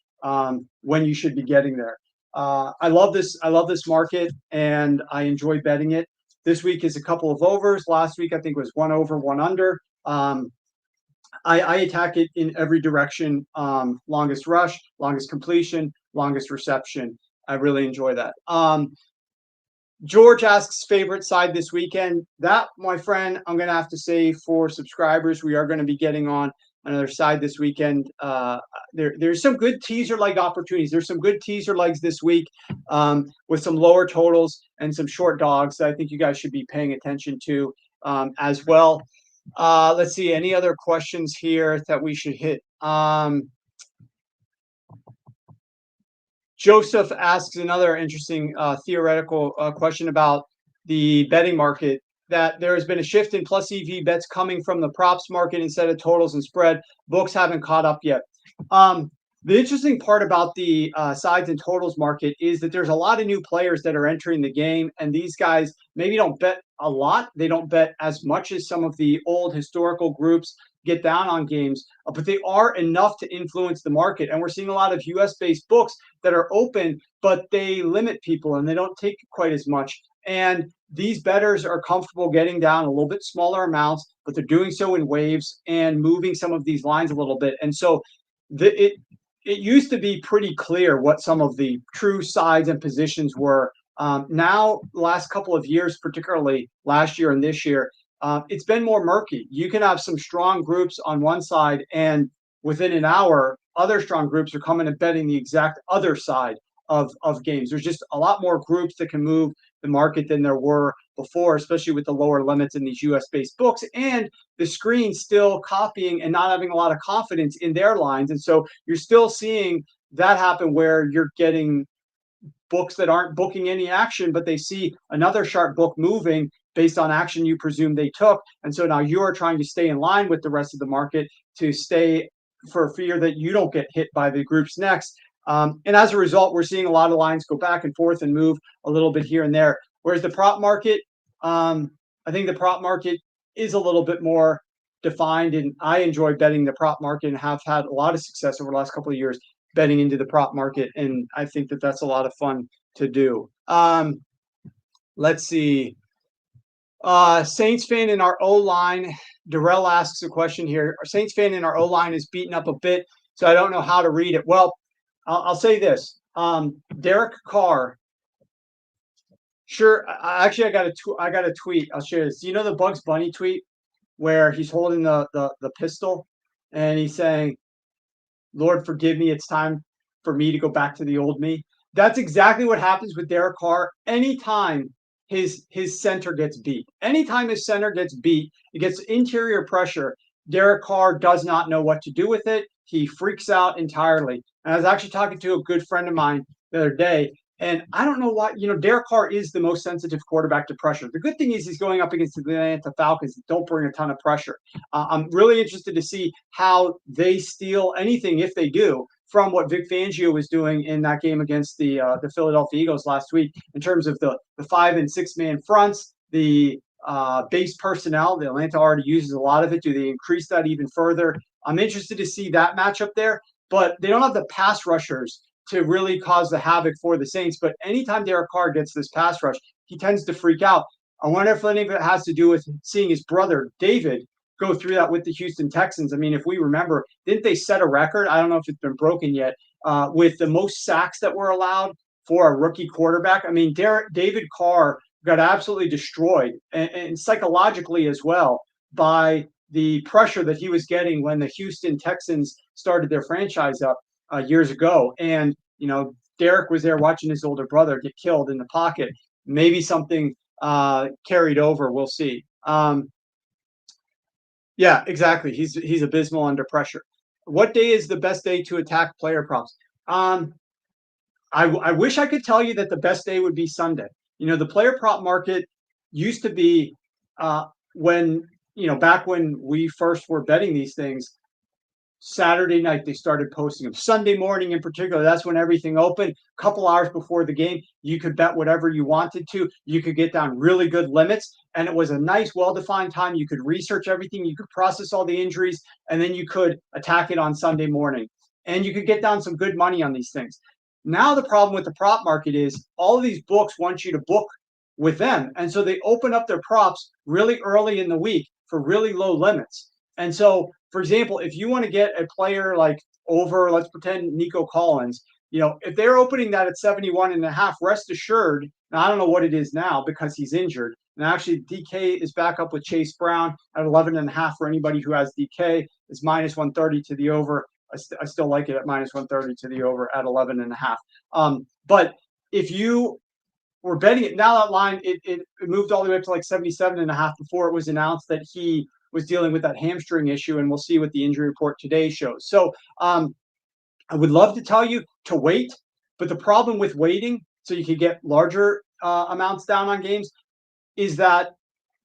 when you should be getting there. I love this market, and I enjoy betting it. This week is a couple of overs. Last week, I think, was 1 over, 1 under. I attack it in every direction. Longest rush, longest completion, longest reception. I really enjoy that. George asks favorite side this weekend. That, my friend, I'm going to have to say for subscribers, we are going to be getting on another side this weekend. There's some good teaser leg opportunities. There's some good teaser legs this week with some lower totals and some short dogs that I think you guys should be paying attention to as well. Let's see. Any other questions here that we should hit? Joseph asks another interesting theoretical question about the betting market, that there has been a shift in plus EV bets coming from the props market instead of totals and spread. Books haven't caught up yet. The interesting part about the sides and totals market is that there's a lot of new players that are entering the game, and these guys maybe don't bet a lot. They don't bet as much as some of the old historical groups get down on games, but they are enough to influence the market. And we're seeing a lot of US-based books that are open, but they limit people and they don't take quite as much. And these bettors are comfortable getting down a little bit smaller amounts, but they're doing so in waves and moving some of these lines a little bit. And so it used to be pretty clear what some of the true sides and positions were. Now, last couple of years, particularly last year and this year, it's been more murky. You can have some strong groups on one side, and within an hour, other strong groups are coming and betting the exact other side of games. There's just a lot more groups that can move the market than there were before, especially with the lower limits in these US-based books, and the screen still copying and not having a lot of confidence in their lines. And so you're still seeing that happen where you're getting books that aren't booking any action, but they see another sharp book moving based on action you presume they took. And so now you are trying to stay in line with the rest of the market to stay for fear that you don't get hit by the groups next. And as a result, we're seeing a lot of lines go back and forth and move a little bit here and there. Whereas the prop market, I think the prop market is a little bit more defined, and I enjoy betting the prop market and have had a lot of success over the last couple of years betting into the prop market. And I think that that's a lot of fun to do. Let's see. Saints fan in our O-line, Darrell asks a question here. Our Saints fan in our O-line is beaten up a bit, so I don't know how to read it. Well, I'll say this. Derek Carr. Sure. I got a tweet. I'll share this. Do you know the Bugs Bunny tweet where he's holding the pistol and he's saying, "Lord, forgive me. It's time for me to go back to the old me." That's exactly what happens with Derek Carr anytime his center gets beat. Anytime his center gets beat, it gets interior pressure. Derek Carr does not know what to do with it. He freaks out entirely. And I was actually talking to a good friend of mine the other day, and I don't know why, Derek Carr is the most sensitive quarterback to pressure. The good thing is he's going up against the Atlanta Falcons that don't bring a ton of pressure. I'm really interested to see how they steal anything, if they do, from what Vic Fangio was doing in that game against the Philadelphia Eagles last week in terms of the 5 and 6 man fronts, the base personnel. The Atlanta already uses a lot of it. Do they increase that even further? I'm interested to see that matchup there, but they don't have the pass rushers to really cause the havoc for the Saints. But anytime Derek Carr gets this pass rush, he tends to freak out. I wonder if any of it has to do with seeing his brother, David, go through that with the Houston Texans. I mean, if we remember, didn't they set a record? I don't know if it's been broken yet, with the most sacks that were allowed for a rookie quarterback. I mean, David Carr got absolutely destroyed, and psychologically as well, by the pressure that he was getting when the Houston Texans started their franchise up years ago. And, Derek was there watching his older brother get killed in the pocket. Maybe something carried over. We'll see. Yeah, exactly. He's abysmal under pressure. What day is the best day to attack player props? I wish I could tell you that the best day would be Sunday. The player prop market used to be when, back when we first were betting these things, Saturday night they started posting them. Sunday morning in particular, that's when everything opened. A couple hours before the game, you could bet whatever you wanted to. You could get down really good limits, and it was a nice, well-defined time. You could research everything. You could process all the injuries, and then you could attack it on Sunday morning. And you could get down some good money on these things. Now the problem with the prop market is all of these books want you to book with them. And so they open up their props really early in the week for really low limits. And so, for example, if you want to get a player like over, let's pretend Nico Collins, if they're opening that at 71.5, rest assured, and I don't know what it is now because he's injured. And actually, DK is back up with Chase Brown at 11.5 for anybody who has DK. It's minus 130 to the over. I still like it at minus 130 to the over at 11.5. But if you were betting it, now that line, it moved all the way up to like 77.5 before it was announced that he was dealing with that hamstring issue. And we'll see what the injury report today shows. So I would love to tell you to wait. But the problem with waiting, so you could get larger amounts down on games, is that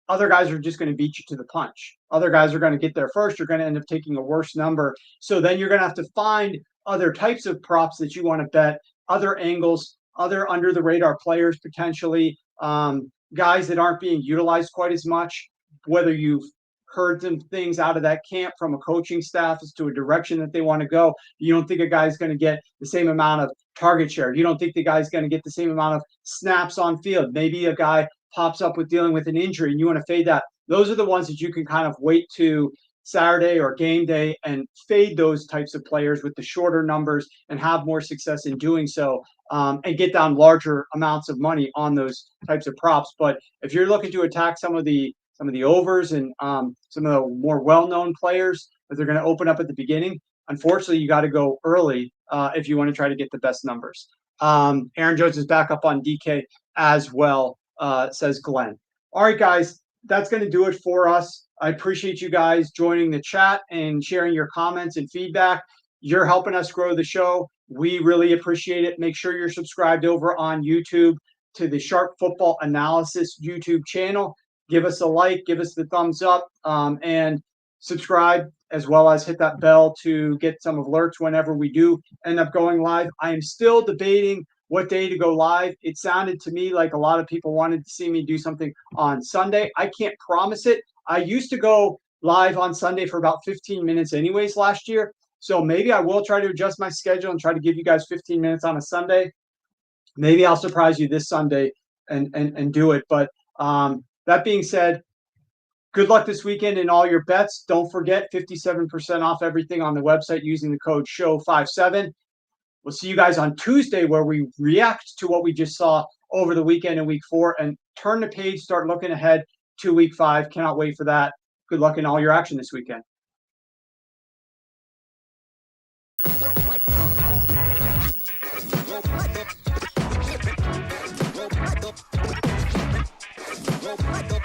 other guys are just going to beat you to the punch. Other guys are going to get there first. You're going to end up taking a worse number. So then you're going to have to find other types of props that you want to bet, other angles, other under the radar players potentially, guys that aren't being utilized quite as much, whether you've heard some things out of that camp from a coaching staff as to a direction that they want to go. You don't think a guy's going to get the same amount of target share. You don't think the guy's going to get the same amount of snaps on field. Maybe a guy pops up with dealing with an injury and you want to fade that. Those are the ones that you can kind of wait to Saturday or game day and fade those types of players with the shorter numbers and have more success in doing so, and get down larger amounts of money on those types of props. But if you're looking to attack some of the overs and some of the more well-known players that they're going to open up at the beginning, unfortunately, you got to go early if you want to try to get the best numbers. Aaron Jones is back up on DK as well, says Glenn. All right, guys, that's going to do it for us. I appreciate you guys joining the chat and sharing your comments and feedback. You're helping us grow the show. We really appreciate it. Make sure you're subscribed over on YouTube to the Sharp Football Analysis YouTube channel. Give us a like, give us the thumbs up, and subscribe, as well as hit that bell to get some alerts whenever we do end up going live. I am still debating what day to go live. It sounded to me like a lot of people wanted to see me do something on Sunday. I can't promise it. I used to go live on Sunday for about 15 minutes anyways last year. So maybe I will try to adjust my schedule and try to give you guys 15 minutes on a Sunday. Maybe I'll surprise you this Sunday and do it. But that being said, good luck this weekend in all your bets. Don't forget 57% off everything on the website using the code SHOW57. We'll see you guys on Tuesday where we react to what we just saw over the weekend in week 4 and turn the page, start looking ahead to week 5. Cannot wait for that. Good luck in all your action this weekend. Go,